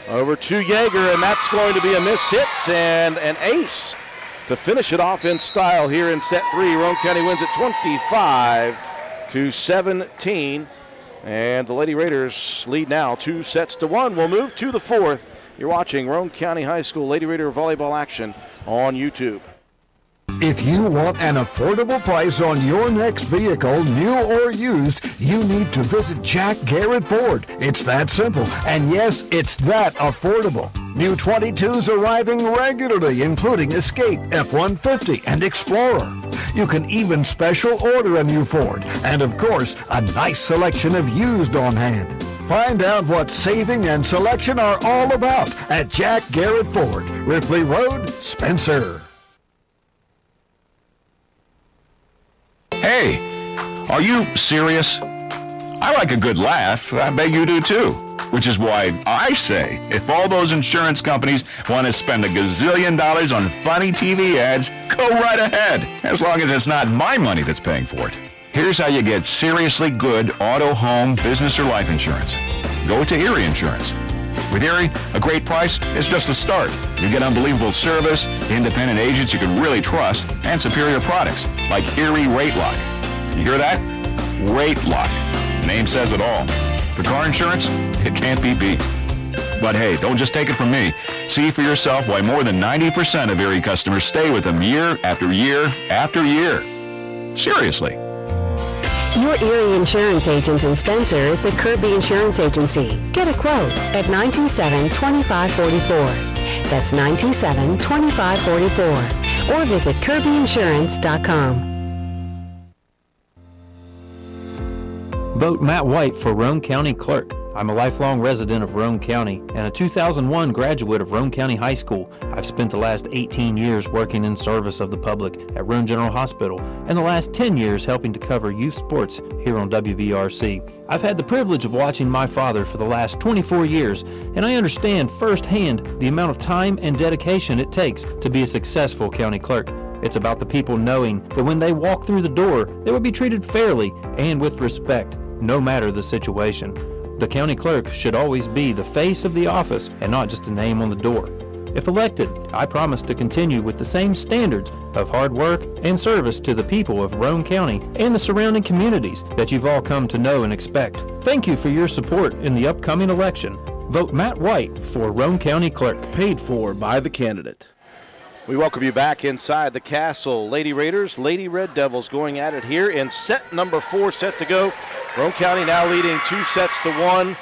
Over to Yeager, and that's going to be a miss hit and an ace to finish it off in style here in set 3. Roane County wins it 25-17. And the Lady Raiders lead now 2-1. We'll move to the fourth You're watching Roane County High School Lady Raider volleyball action on YouTube. If you want an affordable price on your next vehicle, new or used, you need to visit Jack Garrett Ford. It's that simple, and yes, it's that affordable. New 22s arriving regularly, including Escape, F-150, and Explorer. You can even special order a new Ford, and of course, a nice selection of used on hand. Find out what saving and selection are all about at Jack Garrett Ford, Ripley Road, Spencer. Hey, are you serious? I like a good laugh. I bet you do too. Which is why I say, if all those insurance companies want to spend $1 gazillion on funny TV ads, go right ahead, as long as it's not my money that's paying for it. Here's how you get seriously good auto, home, business, or life insurance. Go to Erie Insurance. With Erie, a great price is just the start. You get unbelievable service, independent agents you can really trust, and superior products like Erie Rate Lock. You hear that? Rate Lock. The name says it all. For car insurance, it can't be beat. But hey, don't just take it from me. See for yourself why more than 90% of Erie customers stay with them year after year after year. Seriously. Your Erie insurance agent in Spencer is the Kirby Insurance Agency. Get a quote at 927-2544. That's 927-2544. Or visit kirbyinsurance.com. Vote Matt White for Roane County Clerk. I'm a lifelong resident of Roane County and a 2001 graduate of Roane County High School. I've spent the last 18 years working in service of the public at Roane General Hospital and the last 10 years helping to cover youth sports here on WVRC. I've had the privilege of watching my father for the last 24 years, and I understand firsthand the amount of time and dedication it takes to be a successful county clerk. It's about the people knowing that when they walk through the door, they will be treated fairly and with respect, no matter the situation. The county clerk should always be the face of the office and not just a name on the door. If elected, I promise to continue with the same standards of hard work and service to the people of Roane County and the surrounding communities that you've all come to know and expect. Thank you for your support in the upcoming election. Vote Matt White for Roane County Clerk. Paid for by the candidate. We welcome you back inside the castle. Lady Raiders, Lady Red Devils going at it here in set number 4, set to go. Roane County now leading 2-1.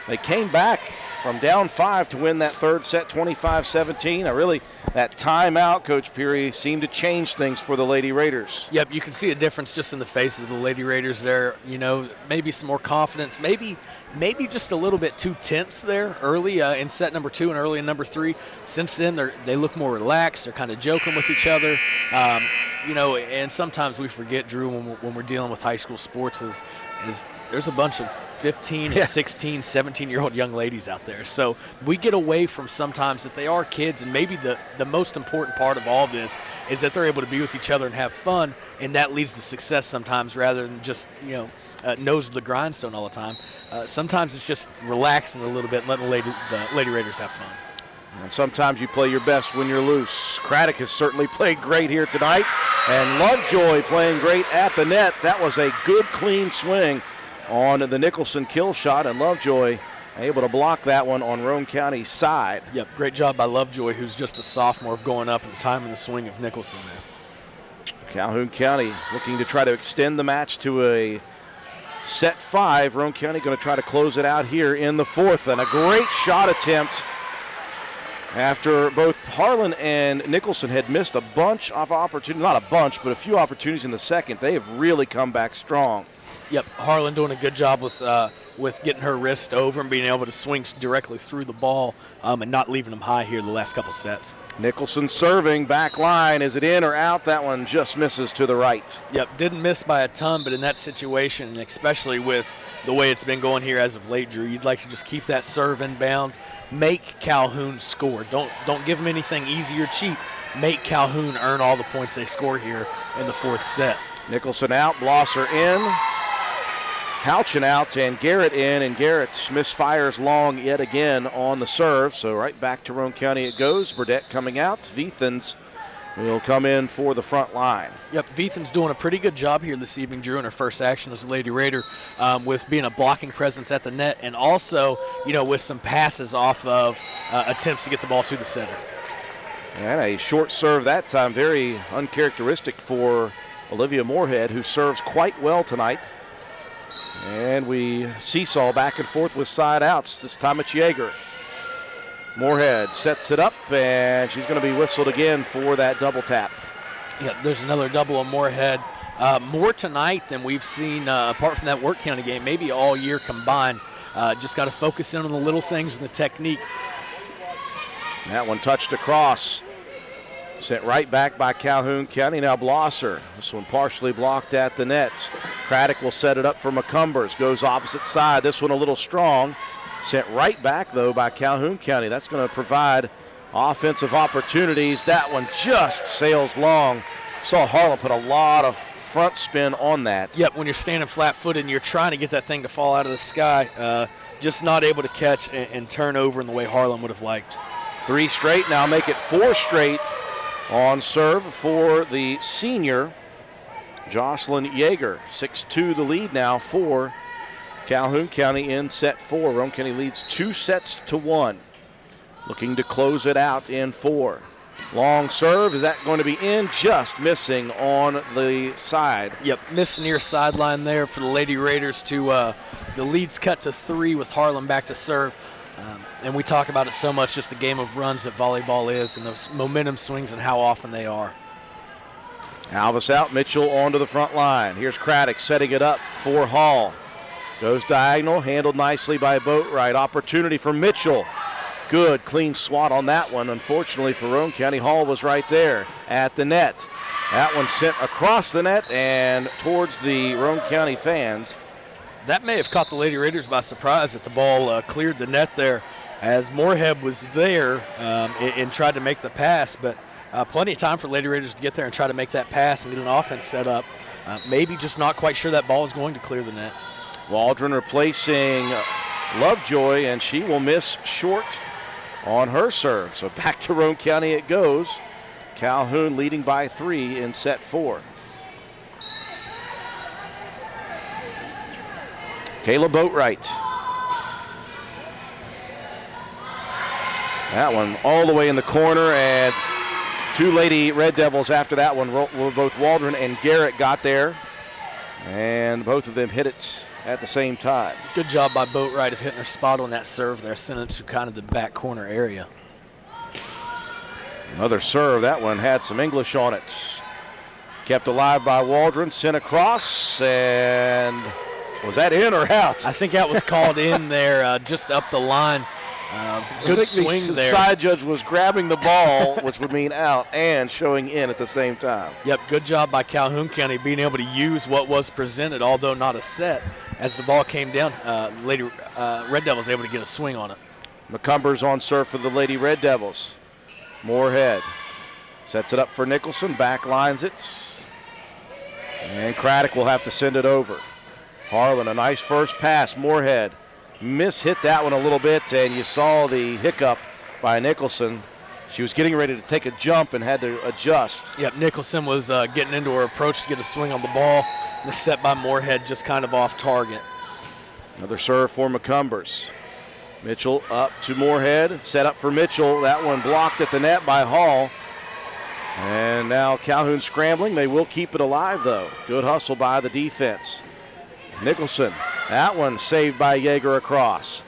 They came back from down 5 to win that third set, 25-17. That timeout, Coach Peary, seemed to change things for the Lady Raiders. Yep, you can see a difference just in the faces of the Lady Raiders there. You know, maybe some more confidence, maybe just a little bit too tense there early in set number 2 and early in number 3. Since then, they look more relaxed. They're kind of joking with each other. You know, and sometimes we forget, Drew, when we're dealing with high school sports, is there's a bunch of 15 and 16, 17-year-old young ladies out there. So we get away from sometimes that they are kids, and maybe the most important part of all of this is that they're able to be with each other and have fun, and that leads to success sometimes rather than just, nose to the grindstone all the time. Sometimes it's just relaxing a little bit and letting the Lady Raiders have fun. And sometimes you play your best when you're loose. Craddock has certainly played great here tonight. And Lovejoy playing great at the net. That was a good, clean swing on the Nicholson kill shot. And Lovejoy able to block that one on Roane County's side. Yep, great job by Lovejoy, who's just a sophomore, of going up and timing the swing of Nicholson there. Calhoun County looking to try to extend the match to a set 5. Roane County going to try to close it out here in the 4th. And a great shot attempt after both Harlan and Nicholson had missed a bunch of opportunities, not a bunch, but a few opportunities in the second. They have really come back strong. Yep, Harlan doing a good job with getting her wrist over and being able to swing directly through the ball and not leaving them high here the last couple sets. Nicholson serving, back line. Is it in or out? That one just misses to the right. Yep, didn't miss by a ton, but in that situation, and especially with the way it's been going here as of late, Drew, you'd like to just keep that serve in bounds. Make Calhoun score. Don't give them anything easy or cheap. Make Calhoun earn all the points they score here in the 4th set. Nicholson out, Blosser in. Houchin out and Garrett in, and Garrett misfires long yet again on the serve. So right back to Roane County it goes. Burdette coming out. Vethans will come in for the front line. Yep, Vethan's doing a pretty good job here this evening, Drew, in her first action as a Lady Raider, with being a blocking presence at the net and also, with some passes off of attempts to get the ball to the setter. And a short serve that time, very uncharacteristic for Olivia Moorhead, who serves quite well tonight. And we seesaw back and forth with side outs. This time it's Yeager. Moorhead sets it up, and she's going to be whistled again for that double tap. Yeah, there's another double on Moorhead. More tonight than we've seen, apart from that Work County game, maybe all year combined. Just got to focus in on the little things and the technique. That one touched across. Sent right back by Calhoun County. Now Blosser. This one partially blocked at the net. Craddock will set it up for McCumbers. Goes opposite side. This one a little strong. Sent right back, though, by Calhoun County. That's going to provide offensive opportunities. That one just sails long. Saw Harlan put a lot of front spin on that. Yep, when you're standing flat-footed and you're trying to get that thing to fall out of the sky, just not able to catch and turn over in the way Harlan would have liked. 3 straight, now make it 4 straight on serve for the senior, Jocelyn Yeager. 6-2 the lead now for Calhoun County in set 4. Roane County leads 2-1. Looking to close it out in 4. Long serve, is that going to be in? Just missing on the side. Yep, missed near sideline there for the Lady Raiders to the lead's cut to 3 with Harlan back to serve. And we talk about it so much, just the game of runs that volleyball is and those momentum swings and how often they are. Alvis out, Mitchell onto the front line. Here's Craddock setting it up for Hall. Goes diagonal, handled nicely by Boatwright. Opportunity for Mitchell. Good, clean swat on that one. Unfortunately for Roane County, Hall was right there at the net. That one sent across the net and towards the Roane County fans. That may have caught the Lady Raiders by surprise that the ball cleared the net there, as Moorhead was there and tried to make the pass, but plenty of time for Lady Raiders to get there and try to make that pass and get an offense set up. Maybe just not quite sure that ball is going to clear the net. Waldron replacing Lovejoy, and she will miss short on her serve. So back to Roane County it goes. Calhoun leading by 3 in set 4. Kayla Boatwright. That one all the way in the corner, and 2 Lady Red Devils after that one. Both Waldron and Garrett got there, and both of them hit it at the same time. Good job by Boatwright of hitting her spot on that serve there, sending it to kind of the back corner area. Another serve. That one had some English on it. Kept alive by Waldron, sent across, and was that in or out? I think that was called in there, just up the line. Good swing the there. Side judge was grabbing the ball, which would mean out, and showing in at the same time. Yep, good job by Calhoun County being able to use what was presented, although not a set. As the ball came down, Lady Red Devils able to get a swing on it. McCumbers on serve for the Lady Red Devils. Moorhead sets it up for Nicholson, back lines it. And Craddock will have to send it over. Harlan, a nice first pass. Moorhead hit that one a little bit, and you saw the hiccup by Nicholson. She was getting ready to take a jump and had to adjust. Yep, Nicholson was getting into her approach to get a swing on the ball. The set by Moorhead just kind of off target. Another serve for McCumbers. Mitchell up to Moorhead, set up for Mitchell. That one blocked at the net by Hall. And now Calhoun scrambling. They will keep it alive, though. Good hustle by the defense. Nicholson, that one saved by Yeager across.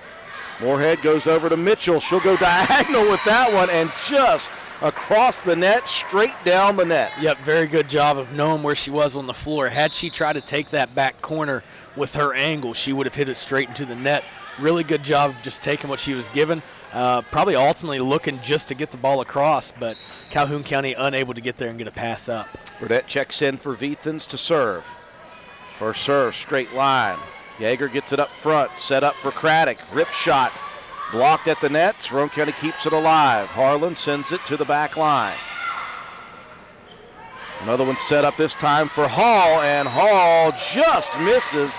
Moorhead goes over to Mitchell. She'll go diagonal with that one and just across the net, straight down the net. Yep, very good job of knowing where she was on the floor. Had she tried to take that back corner with her angle, she would have hit it straight into the net. Really good job of just taking what she was given. Probably ultimately looking just to get the ball across, but Calhoun County unable to get there and get a pass up. Burdette checks in for Vethans to serve. First serve, straight line. Yeager gets it up front, set up for Craddock. Rip shot, blocked at the net. Roane County keeps it alive. Harlan sends it to the back line. Another one set up this time for Hall, and Hall just misses.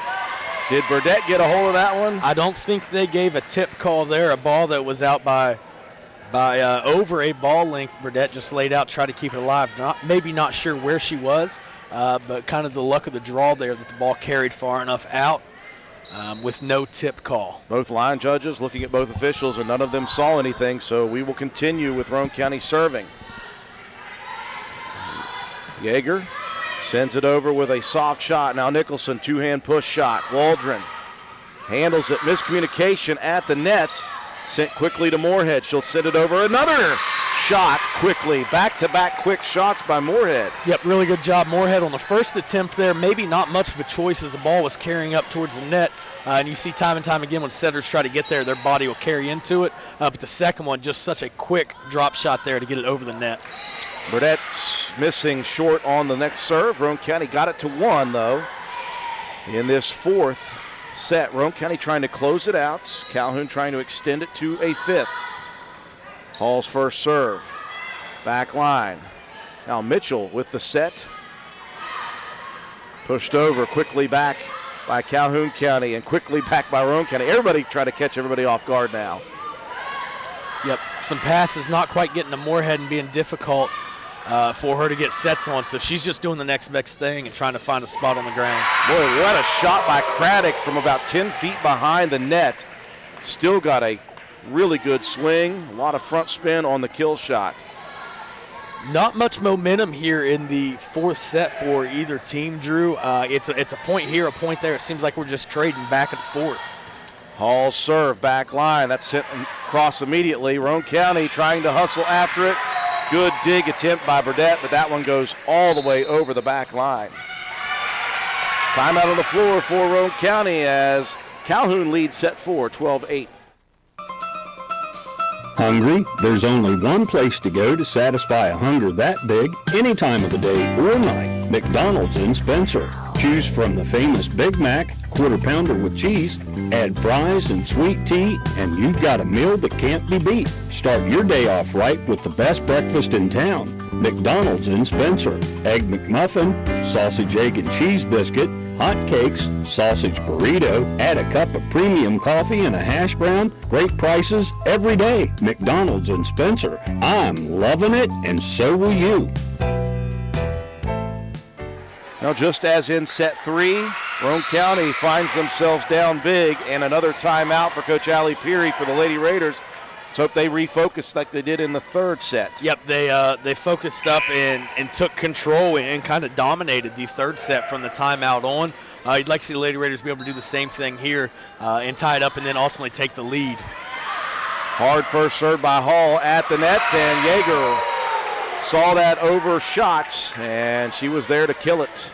Did Burdette get a hold of that one? I don't think they gave a tip call there, a ball that was out by by over a ball length. Burdette just laid out, tried to keep it alive. Maybe not sure where she was, but kind of the luck of the draw there that the ball carried far enough out with no tip call. Both line judges looking at both officials, and none of them saw anything, so we will continue with Roane County serving. Yeager sends it over with a soft shot. Now Nicholson, two-hand push shot. Waldron handles it. Miscommunication at the net. Sent quickly to Moorhead. She'll send it over. Another shot quickly. Back-to-back quick shots by Moorhead. Yep, really good job, Moorhead, on the first attempt there. Maybe not much of a choice as the ball was carrying up towards the net. And you see time and time again when setters try to get there, their body will carry into it. But the second one, just such a quick drop shot there to get it over the net. Burdette missing short on the next serve. Roane County got it to 1, though, in this fourth set. Roane County trying to close it out. Calhoun trying to extend it to a fifth. Hall's first serve. Back line. Now Mitchell with the set. Pushed over quickly back by Calhoun County and quickly back by Roane County. Everybody trying to catch everybody off guard now. Yep, some passes not quite getting to Moorhead and being difficult for her to get sets on, so she's just doing the next best thing and trying to find a spot on the ground. Boy, what a shot by Craddock from about 10 feet behind the net. Still got a really good swing, a lot of front spin on the kill shot. Not much momentum here in the fourth set for either team, Drew. It's a point here, a point there. It seems like we're just trading back and forth. Hall's serve, back line. That's sent across immediately. Roane County trying to hustle after it. Good dig attempt by Burdette, but that one goes all the way over the back line. Timeout on the floor for Roane County as Calhoun leads set 4, 12-8. Hungry? There's only one place to go to satisfy a hunger that big, any time of the day or night. McDonald's in Spencer. Choose from the famous Big Mac, quarter pounder with cheese, add fries and sweet tea, and you've got a meal that can't be beat. Start your day off right with the best breakfast in town. McDonald's in Spencer. Egg McMuffin, sausage, egg, and cheese biscuit, hot cakes, sausage burrito, add a cup of premium coffee and a hash brown. Great prices every day. McDonald's in Spencer. I'm loving it, and so will you. Now, just as in set 3, Roane County finds themselves down big, and another timeout for Coach Allie Peary for the Lady Raiders. Let's hope they refocus like they did in the third set. Yep, they focused up and took control and kind of dominated the third set from the timeout on. You'd like to see the Lady Raiders be able to do the same thing here and tie it up and then ultimately take the lead. Hard first serve by Hall at the net, and Yeager saw that overshot, and she was there to kill it.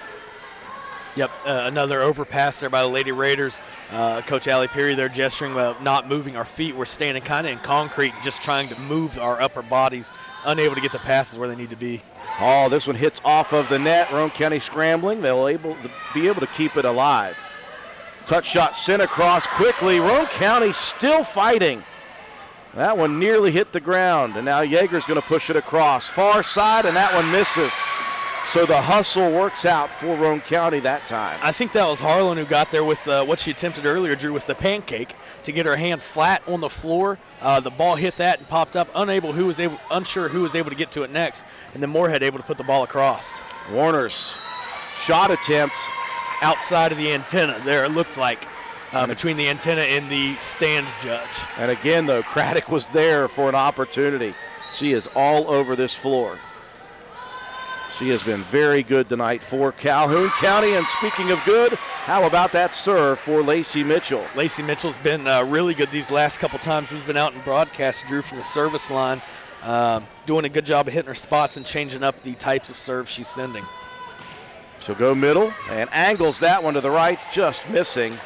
Yep, another overpass there by the Lady Raiders. Coach Allie Peary there gesturing about not moving our feet. We're standing kind of in concrete, just trying to move our upper bodies, unable to get the passes where they need to be. Oh, this one hits off of the net. Roane County scrambling. They'll be able to keep it alive. Touch shot sent across quickly. Roane County still fighting. That one nearly hit the ground, and now Yeager's going to push it across. Far side, and that one misses. So the hustle works out for Roane County that time. I think that was Harlan who got there with what she attempted earlier, Drew, with the pancake to get her hand flat on the floor. The ball hit that and popped up, unsure who was able to get to it next, and then Moorhead able to put the ball across. Warner's shot attempt outside of the antenna there, it looked like. Between the antenna and the stands judge. And again, though, Craddock was there for an opportunity. She is all over this floor. She has been very good tonight for Calhoun County. And speaking of good, how about that serve for Lacey Mitchell? Lacey Mitchell's been really good these last couple times she's been out in broadcast, Drew, from the service line. Doing a good job of hitting her spots and changing up the types of serves she's sending. She'll go middle and angles that one to the right, just missing.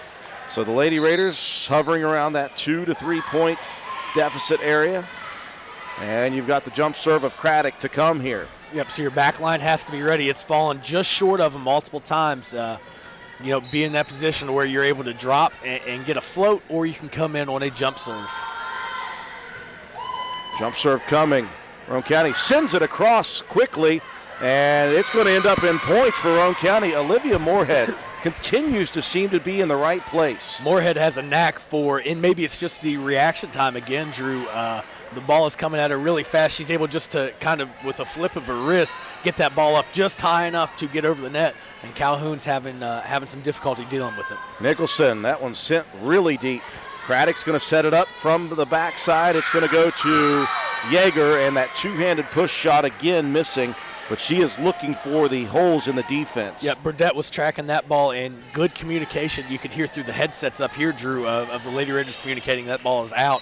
So the Lady Raiders hovering around that 2 to 3 point deficit area. And you've got the jump serve of Craddock to come here. Yep, so your back line has to be ready. It's fallen just short of them multiple times. Be in that position where you're able to drop and get a float, or you can come in on a jump serve. Jump serve coming. Roane County sends it across quickly, and it's going to end up in points for Roane County. Olivia Moorhead continues to seem to be in the right place. Moorhead has a knack for, and maybe it's just the reaction time again, Drew. The ball is coming at her really fast. She's able just to kind of, with a flip of her wrist, get that ball up just high enough to get over the net. And Calhoun's having some difficulty dealing with it. Nicholson, that one sent really deep. Craddock's going to set it up from the backside. It's going to go to Yeager, and that two-handed push shot again missing. But she is looking for the holes in the defense. Yeah, Burdett was tracking that ball, and good communication. You could hear through the headsets up here, Drew, of the Lady Raiders communicating that ball is out.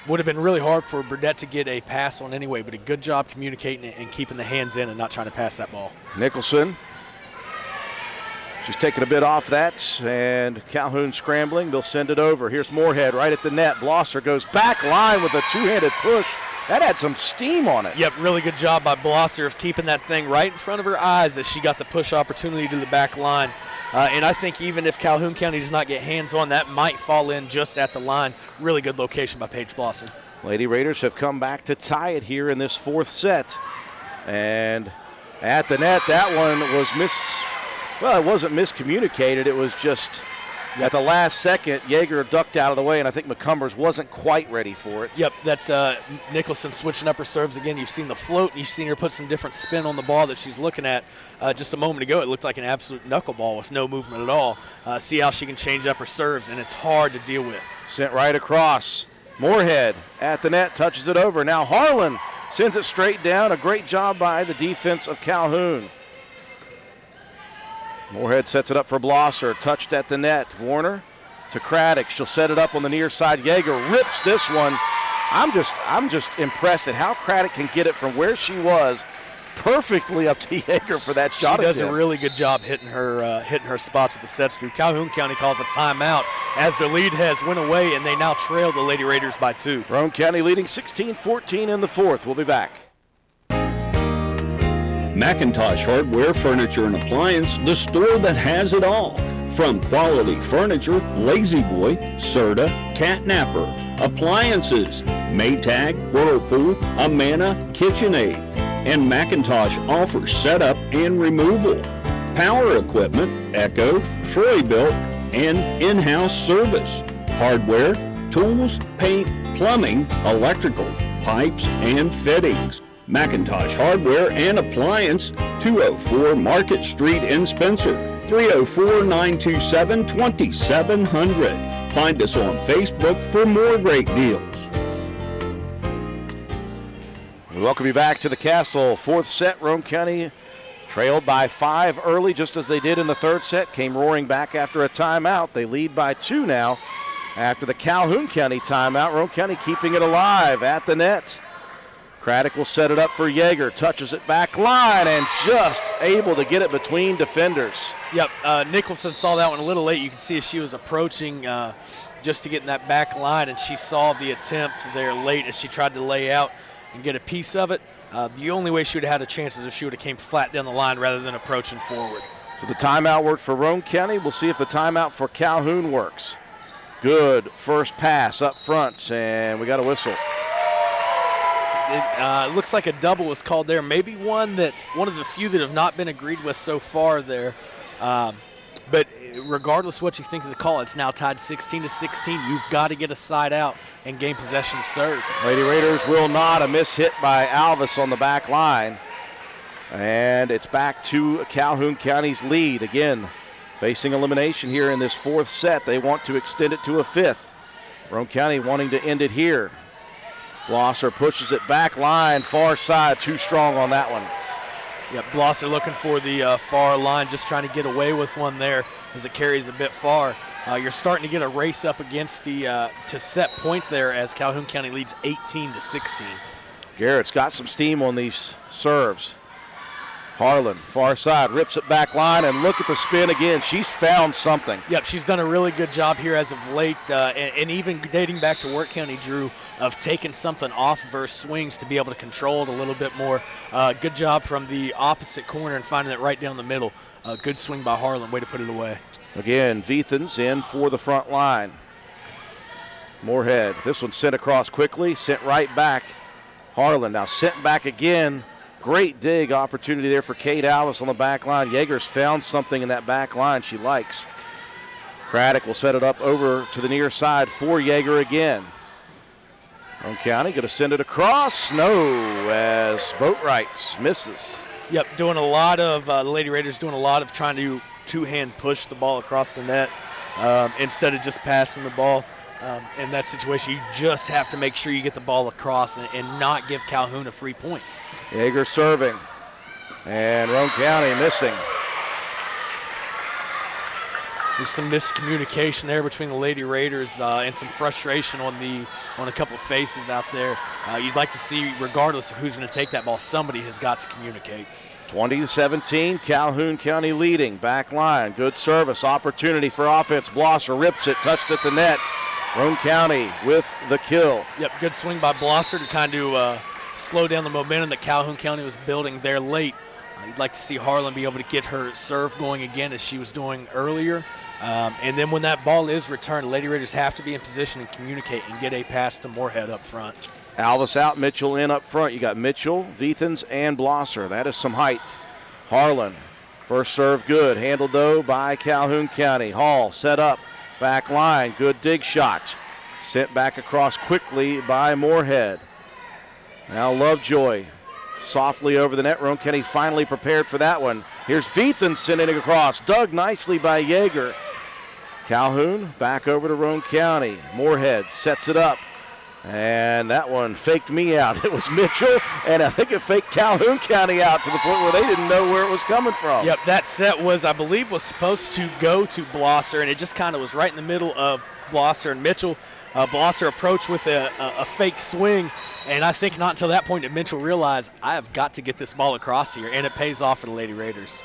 Would have been really hard for Burdett to get a pass on anyway, but a good job communicating and keeping the hands in and not trying to pass that ball. Nicholson, she's taking a bit off that, and Calhoun scrambling. They'll send it over. Here's Moorhead right at the net. Blosser goes back line with a two-handed push. That had some steam on it. Yep, really good job by Blosser of keeping that thing right in front of her eyes as she got the push opportunity to the back line. And I think even if Calhoun County does not get hands on, that might fall in just at the line. Really good location by Paige Blosser. Lady Raiders have come back to tie it here in this fourth set. And at the net, that one was it wasn't miscommunicated. It was just at the last second, Yeager ducked out of the way, and I think McCumbers wasn't quite ready for it. Yep, that Nicholson switching up her serves again. You've seen the float, and you've seen her put some different spin on the ball that she's looking at. Just a moment ago, it looked like an absolute knuckleball with no movement at all. See how she can change up her serves, and it's hard to deal with. Sent right across. Moorhead at the net, touches it over. Now Harlan sends it straight down. A great job by the defense of Calhoun. Moorhead sets it up for Blosser, touched at the net. Warner to Craddock. She'll set it up on the near side. Yeager rips this one. I'm just impressed at how Craddock can get it from where she was perfectly up to Yeager for that shot. She does a really good job hitting her spots with the set screw. Calhoun County calls a timeout as their lead has went away, and they now trail the Lady Raiders by 2. Roane County leading 16-14 in the fourth. We'll be back. McIntosh Hardware, Furniture and Appliance, the store that has it all. From quality furniture, Lazy Boy, Serta, Catnapper, appliances, Maytag, Whirlpool, Amana, KitchenAid, and McIntosh offers setup and removal, power equipment, Echo, Troy-Built, and in-house service, hardware, tools, paint, plumbing, electrical, pipes, and fittings. McIntosh Hardware and Appliance, 204 Market Street in Spencer, 304-927-2700. Find us on Facebook for more great deals. We welcome you back to the Castle. Fourth set, Roane County trailed by 5 early, just as they did in the third set. Came roaring back after a timeout. They lead by 2 now after the Calhoun County timeout. Roane County keeping it alive at the net. Craddock will set it up for Yeager, touches it back line, and just able to get it between defenders. Yep, Nicholson saw that one a little late. You can see as she was approaching just to get in that back line, and she saw the attempt there late as she tried to lay out and get a piece of it. The only way she would have had a chance is if she would have came flat down the line rather than approaching forward. So the timeout worked for Roane County. We'll see if the timeout for Calhoun works. Good first pass up front, and we got a whistle. It looks like a double was called there. Maybe one of the few that have not been agreed with so far there. But regardless of what you think of the call, it's now tied 16-16. You've got to get a side out and gain possession of serve. Lady Raiders will not. A miss hit by Alvis on the back line. And it's back to Calhoun County's lead. Again, facing elimination here in this fourth set. They want to extend it to a fifth. Roane County wanting to end it here. Blosser pushes it back line, far side, too strong on that one. Yeah, Blosser looking for the far line, just trying to get away with one there as it carries a bit far. You're starting to get a race up against the to set point there as Calhoun County leads 18-16. Garrett's got some steam on these serves. Harlan, far side, rips it back line, and look at the spin again. She's found something. Yep, she's done a really good job here as of late, and even dating back to Work County, Drew, of taking something off of her swings to be able to control it a little bit more. Good job from the opposite corner and finding it right down the middle. Good swing by Harlan, way to put it away. Again, Veethans in for the front line. Moorhead, this one sent across quickly, sent right back. Harlan now sent back again. Great dig opportunity there for Kate Alvis on the back line. Yeager's found something in that back line she likes. Craddock will set it up over to the near side for Yeager again. Roane County going to send it across. No, as Boatwrights misses. Yep, doing a lot of, the Lady Raiders doing a lot of trying to two-hand push the ball across the net instead of just passing the ball. In that situation, you just have to make sure you get the ball across and not give Calhoun a free point. Yeager serving, and Roane County missing. There's some miscommunication there between the Lady Raiders and some frustration on a couple of faces out there. You'd like to see, regardless of who's going to take that ball, somebody has got to communicate. 20-17, Calhoun County leading. Back line, good service, opportunity for offense. Blosser rips it, touched at the net. Roane County with the kill. Yep, good swing by Blosser to kind of slow down the momentum that Calhoun County was building there late. You'd like to see Harlan be able to get her serve going again as she was doing earlier. And then when that ball is returned, the Lady Raiders have to be in position and communicate and get a pass to Moorhead up front. Alvis out, Mitchell in up front. You got Mitchell, Viethens, and Blosser. That is some height. Harlan, first serve good. Handled, though, by Calhoun County. Hall set up, back line, good dig shot. Sent back across quickly by Moorhead. Now Lovejoy softly over the net. Roane County finally prepared for that one. Here's Viethens sending it across. Dug nicely by Yeager. Calhoun back over to Roane County. Moorhead sets it up. And that one faked me out. It was Mitchell, and I think it faked Calhoun County out to the point where they didn't know where it was coming from. Yep, that set was, I believe, was supposed to go to Blosser, and it just kind of was right in the middle of Blosser and Mitchell. Blosser approached with a fake swing, and I think not until that point did Mitchell realize, I have got to get this ball across here, and it pays off for the Lady Raiders.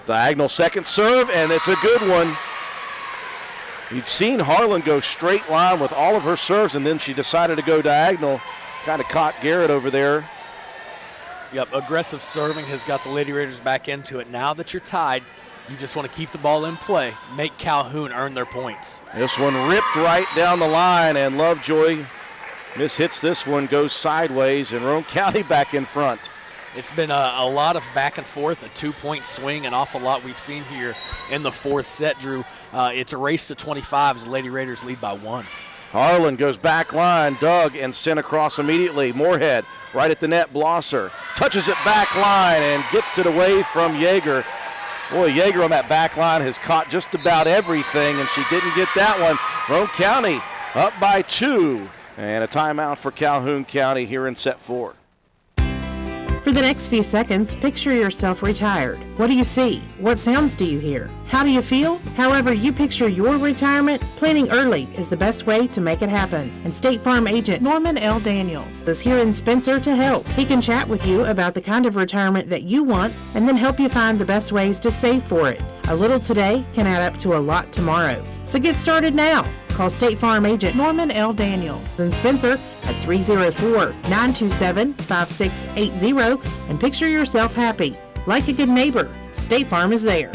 Diagonal second serve, and it's a good one. You'd seen Harlan go straight line with all of her serves, and then she decided to go diagonal. Kind of caught Garrett over there. Yep, aggressive serving has got the Lady Raiders back into it. Now that you're tied, you just want to keep the ball in play, make Calhoun earn their points. This one ripped right down the line, and Lovejoy mishits this one, goes sideways, and Roane County back in front. It's been a lot of back and forth, a 2-point swing, an awful lot we've seen here in the fourth set, Drew. It's a race to 25 as the Lady Raiders lead by 1. Harlan goes back line, dug, and sent across immediately. Moorhead right at the net, Blosser touches it back line and gets it away from Yeager. Boy, Yeager on that back line has caught just about everything, and she didn't get that one. Roane County up by 2, and a timeout for Calhoun County here in set 4. For the next few seconds, picture yourself retired. What do you see? What sounds do you hear? How do you feel? However you picture your retirement, planning early is the best way to make it happen. And State Farm agent Norman L. Daniels is here in Spencer to help. He can chat with you about the kind of retirement that you want and then help you find the best ways to save for it. A little today can add up to a lot tomorrow. So get started now. Call State Farm agent Norman L. Daniels in Spencer at 304-927-5680 and picture yourself happy. Like a good neighbor, State Farm is there.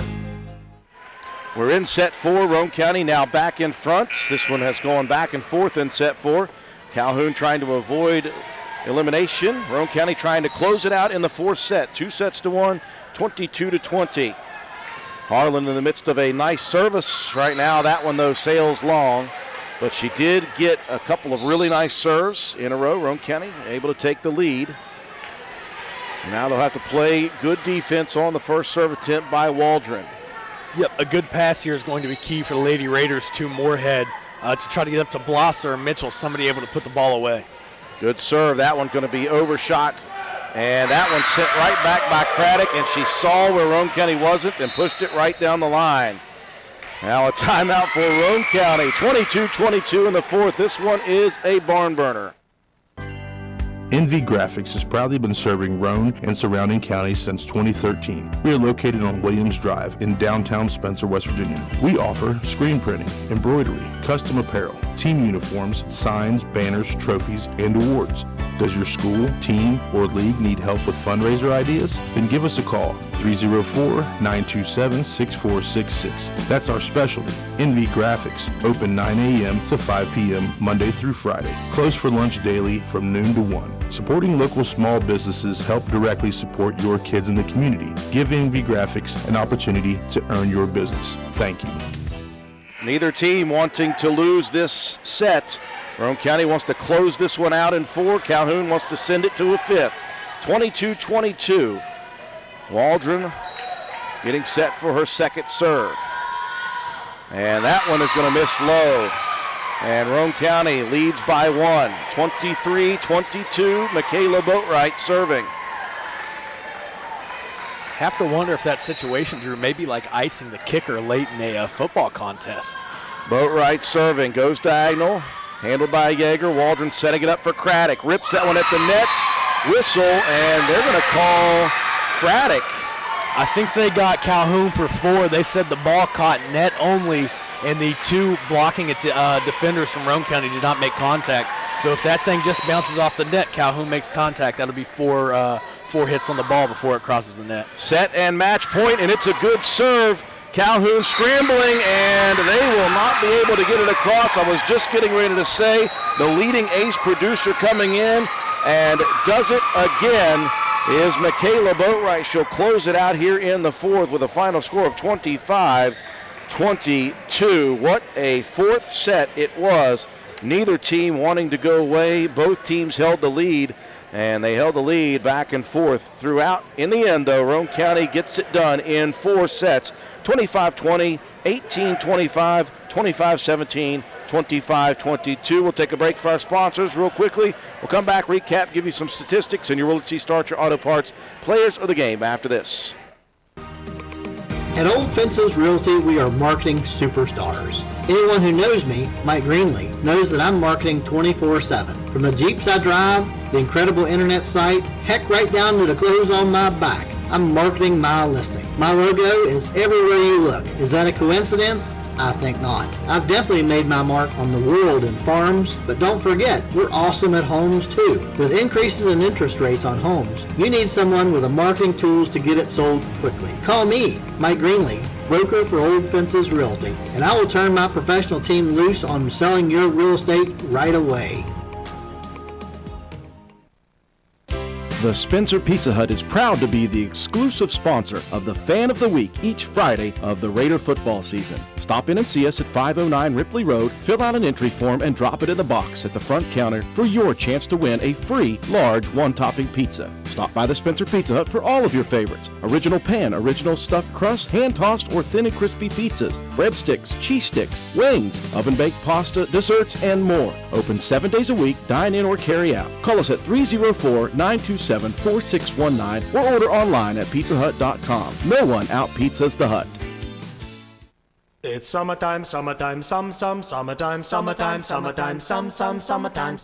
We're in set 4. Roane County now back in front. This one has gone back and forth in set 4. Calhoun trying to avoid elimination. Roane County trying to close it out in the fourth set. 2-1, 22-20. Harlan in the midst of a nice service right now. That one, though, sails long. But she did get a couple of really nice serves in a row. Roane County able to take the lead. Now they'll have to play good defense on the first serve attempt by Waldron. Yep, a good pass here is going to be key for the Lady Raiders to Moorhead to try to get up to Blosser or Mitchell, somebody able to put the ball away. Good serve. That one going to be overshot. And that one sent right back by Craddock, and she saw where Roane County wasn't and pushed it right down the line. Now a timeout for Roane County. 22-22 in the fourth. This one is a barn burner. NV Graphics has proudly been serving Roane and surrounding counties since 2013. We are located on Williams Drive in downtown Spencer, West Virginia. We offer screen printing, embroidery, custom apparel, team uniforms, signs, banners, trophies, and awards. Does your school, team, or league need help with fundraiser ideas? Then give us a call, 304-927-6466. That's our specialty, NV Graphics, open 9 a.m. to 5 p.m. Monday through Friday. Closed for lunch daily from noon to 1. Supporting local small businesses help directly support your kids in the community. Give NV Graphics an opportunity to earn your business. Thank you. Neither team wanting to lose this set. Roane County wants to close this one out in 4. Calhoun wants to send it to a 5th. 22-22. Waldron getting set for her second serve. And that one is going to miss low. And Roane County leads by 1. 23-22. Michaela Boatwright serving. Have to wonder if that situation, Drew, may be like icing the kicker late in a football contest. Boatwright serving, goes diagonal, handled by Yeager. Waldron setting it up for Craddock. Rips that one at the net, whistle, and they're going to call Craddock. I think they got Calhoun for 4. They said the ball caught net only, and the 2 blocking defenders from Roane County did not make contact. So if that thing just bounces off the net, Calhoun makes contact. That'll be 4 hits on the ball before it crosses the net. Set and match point, and it's a good serve. Calhoun scrambling, and they will not be able to get it across. I was just getting ready to say the leading ace producer coming in, and does it again is Michaela Boatwright. She'll close it out here in the 4th with a final score of 25-22. What a 4th set it was. Neither team wanting to go away. Both teams held the lead, and they held the lead back and forth throughout. In the end, though, Roane County gets it done in 4 sets, 25-20, 18-25, 25-17, 25-22. We'll take a break for our sponsors real quickly. We'll come back, recap, give you some statistics, and your Willard Starcher Auto Parts players of the game after this. At Old Fences Realty, we are marketing superstars. Anyone who knows me, Mike Greenlee, knows that I'm marketing 24/7. From the Jeeps I drive, the incredible internet site, heck, right down to the clothes on my back, I'm marketing my listing. My logo is everywhere you look. Is that a coincidence? I think not. I've definitely made my mark on the world in farms, but don't forget, we're awesome at homes too. With increases in interest rates on homes, you need someone with the marketing tools to get it sold quickly. Call me, Mike Greenlee, broker for Old Fences Realty, and I will turn my professional team loose on selling your real estate right away. The Spencer Pizza Hut is proud to be the exclusive sponsor of the Fan of the Week each Friday of the Raider football season. Stop in and see us at 509 Ripley Road, fill out an entry form, and drop it in the box at the front counter for your chance to win a free large one-topping pizza. Stop by the Spencer Pizza Hut for all of your favorites. Original pan, original stuffed crust, hand-tossed or thin and crispy pizzas, breadsticks, cheese sticks, wings, oven-baked pasta, desserts, and more. Open 7 days a week, dine in or carry out. Call us at 304-927-4619 or order online at pizzahut.com. No one out-pizzas the Hut. It's summertime, summertime, summertime, summertime, summertime.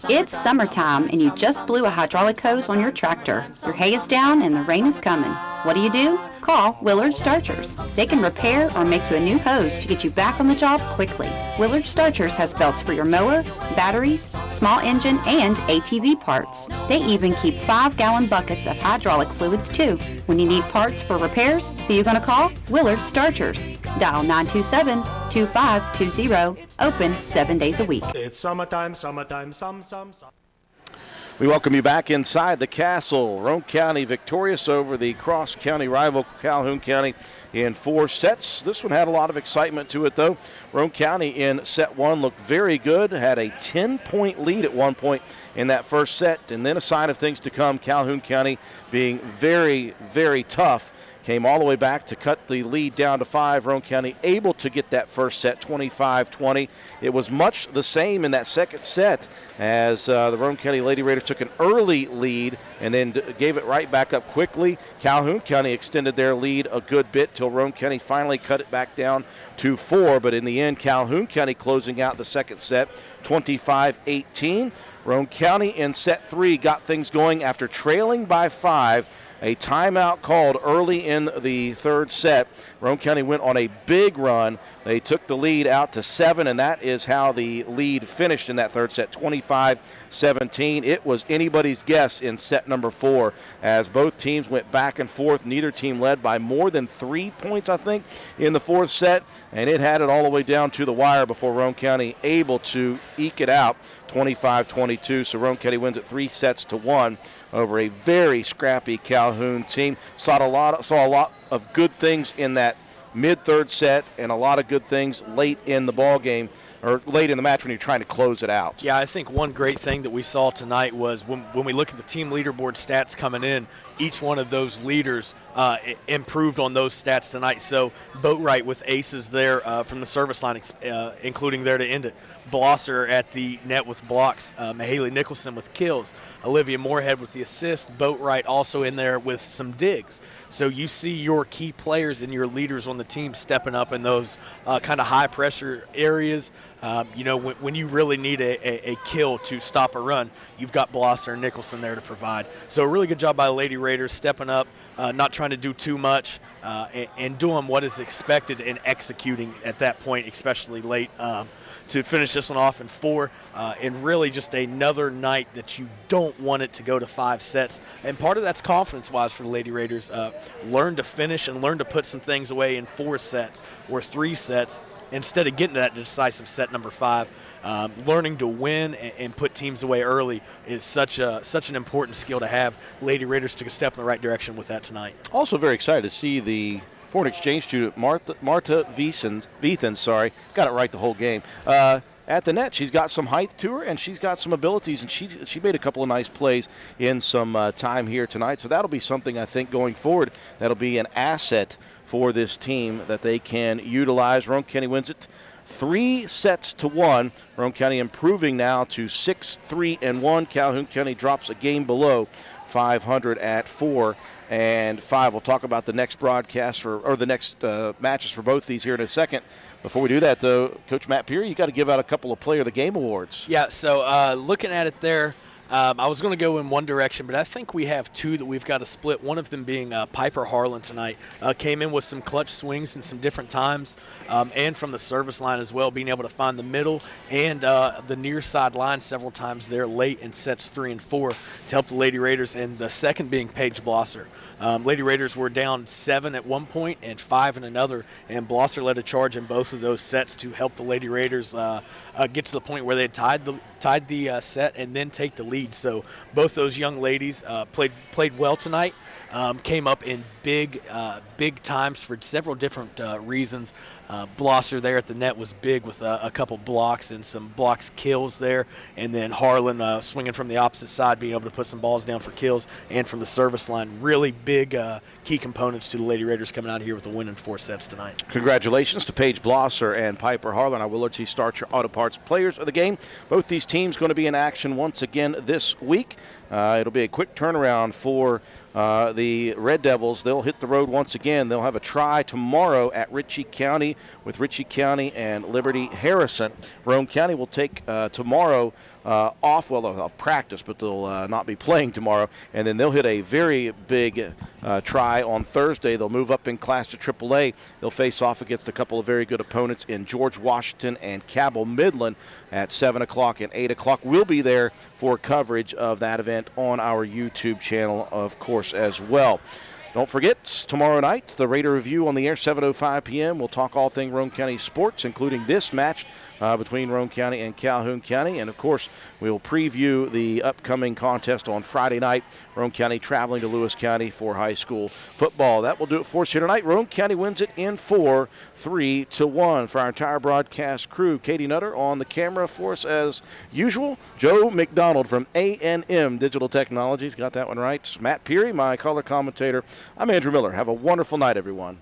It's summertime and you just blew a hydraulic hose on your tractor. Your hay is down and the rain is coming. What do? Call Willard Starchers. They can repair or make you a new hose to get you back on the job quickly. Willard Starchers has belts for your mower, batteries, small engine, and ATV parts. They even keep 5-gallon buckets of hydraulic fluids too. When you need parts for repairs, who you gonna call? Willard Starchers. Dial 927-2520. Open 7 days a week. It's summertime, summertime, We welcome you back inside the castle. Roane County victorious over the cross-county rival Calhoun County in 4 sets. This one had a lot of excitement to it, though. Roane County in set 1 looked very good, had a 10-point lead at one point in that first set, and then a sign of things to come. Calhoun County being very, very tough. Came all the way back to cut the lead down to 5. Roane County able to get that first set, 25-20. It was much the same in that second set as the Roane County Lady Raiders took an early lead and then gave it right back up quickly. Calhoun County extended their lead a good bit till Roane County finally cut it back down to 4. But in the end, Calhoun County closing out the second set, 25-18. Roane County in set 3 got things going after trailing by 5. a timeout called early in the third set. Roane County went on a big run. They took the lead out to 7, and that is how the lead finished in that third set, 25-17. It was anybody's guess in set number 4 as both teams went back and forth. Neither team led by more than 3 points, I think, in the fourth set, and it had it all the way down to the wire before Roane County able to eke it out, 25-22. So Roane County wins it 3-1 over a very scrappy Calhoun team. Saw a lot of good things in that mid-third set and a lot of good things late in the ball game, or late in the match when you're trying to close it out. Yeah, I think one great thing that we saw tonight was when we look at the team leaderboard stats coming in, each one of those leaders improved on those stats tonight. So Boatwright with aces there from the service line, including there to end it. Blosser at the net with blocks. Mahaley Nicholson with kills. Olivia Moorhead with the assist. Boatwright also in there with some digs. So you see your key players and your leaders on the team stepping up in those kind of high-pressure areas. When you really need a kill to stop a run, you've got Blosser and Nicholson there to provide. So a really good job by the Lady Raiders stepping up, not trying to do too much, and doing what is expected and executing at that point, especially late, to finish this one off in 4, and really just another night that you don't want it to go to 5 sets. And part of that's confidence-wise for the Lady Raiders. Learn to finish and learn to put some things away in 4 sets or 3 sets instead of getting to that decisive set number 5. Learning to win and put teams away early is such an important skill to have. Lady Raiders took a step in the right direction with that tonight. Also very excited to see the foreign exchange student Marta Veethans, got it right the whole game. At the net, she's got some height to her, and she's got some abilities, and she made a couple of nice plays in some time here tonight. So that'll be something, I think, going forward, that'll be an asset for this team that they can utilize. Roane County wins it 3-1. Roane County improving now to 6-3-1. Calhoun County drops a game below 500 at 4-5. We'll talk about the next broadcast or the next matches for both these here in a second. Before we do that, though, Coach Matt Peary, you got to give out a couple of Player of the Game awards. Yeah, so looking at it there, I was going to go in one direction, but I think we have 2 that we've got to split, one of them being Piper Harlan tonight. Came in with some clutch swings and some different times, and from the service line as well, being able to find the middle and the near side line several times there late in sets 3 and 4 to help the Lady Raiders, and the second being Paige Blosser. Lady Raiders were down 7 at one point and 5 in another, and Blosser led a charge in both of those sets to help the Lady Raiders get to the point where they had tied the set and then take the lead. So both those young ladies played well tonight. Came up in big times for several different reasons. Blosser there at the net was big with a couple blocks and some blocks kills there, and then Harlan swinging from the opposite side, being able to put some balls down for kills, and from the service line, really big key components to the Lady Raiders coming out of here with a win in 4 sets tonight. Congratulations to Paige Blosser and Piper Harlan, our Willard T. Starcher Auto Parts players of the game. Both these teams going to be in action once again this week. It'll be a quick turnaround for the Red Devils. They'll hit the road once again. They'll have a try tomorrow at Ritchie County with Ritchie County and Liberty Harrison. Roane County will take tomorrow off. Well, they'll practice, but they'll not be playing tomorrow. And then they'll hit a very big try on Thursday. They'll move up in class to AAA. They'll face off against a couple of very good opponents in George Washington and Cabell Midland at 7 o'clock and 8 o'clock. We'll be there for coverage of that event on our YouTube channel, of course, as well. Don't forget, tomorrow night, the Raider Review on the air, 7:05 p.m. We'll talk all thing Roane County sports, including this match between Roane County and Calhoun County. And, of course, we'll preview the upcoming contest on Friday night. Roane County traveling to Lewis County for high school football. That will do it for us here tonight. Roane County wins it in 4, 3-1. For our entire broadcast crew, Katie Nutter on the camera for us as usual. Joe McDonald from A&M Digital Technologies. Got that one right. Matt Peary, my color commentator. I'm Andrew Miller. Have a wonderful night, everyone.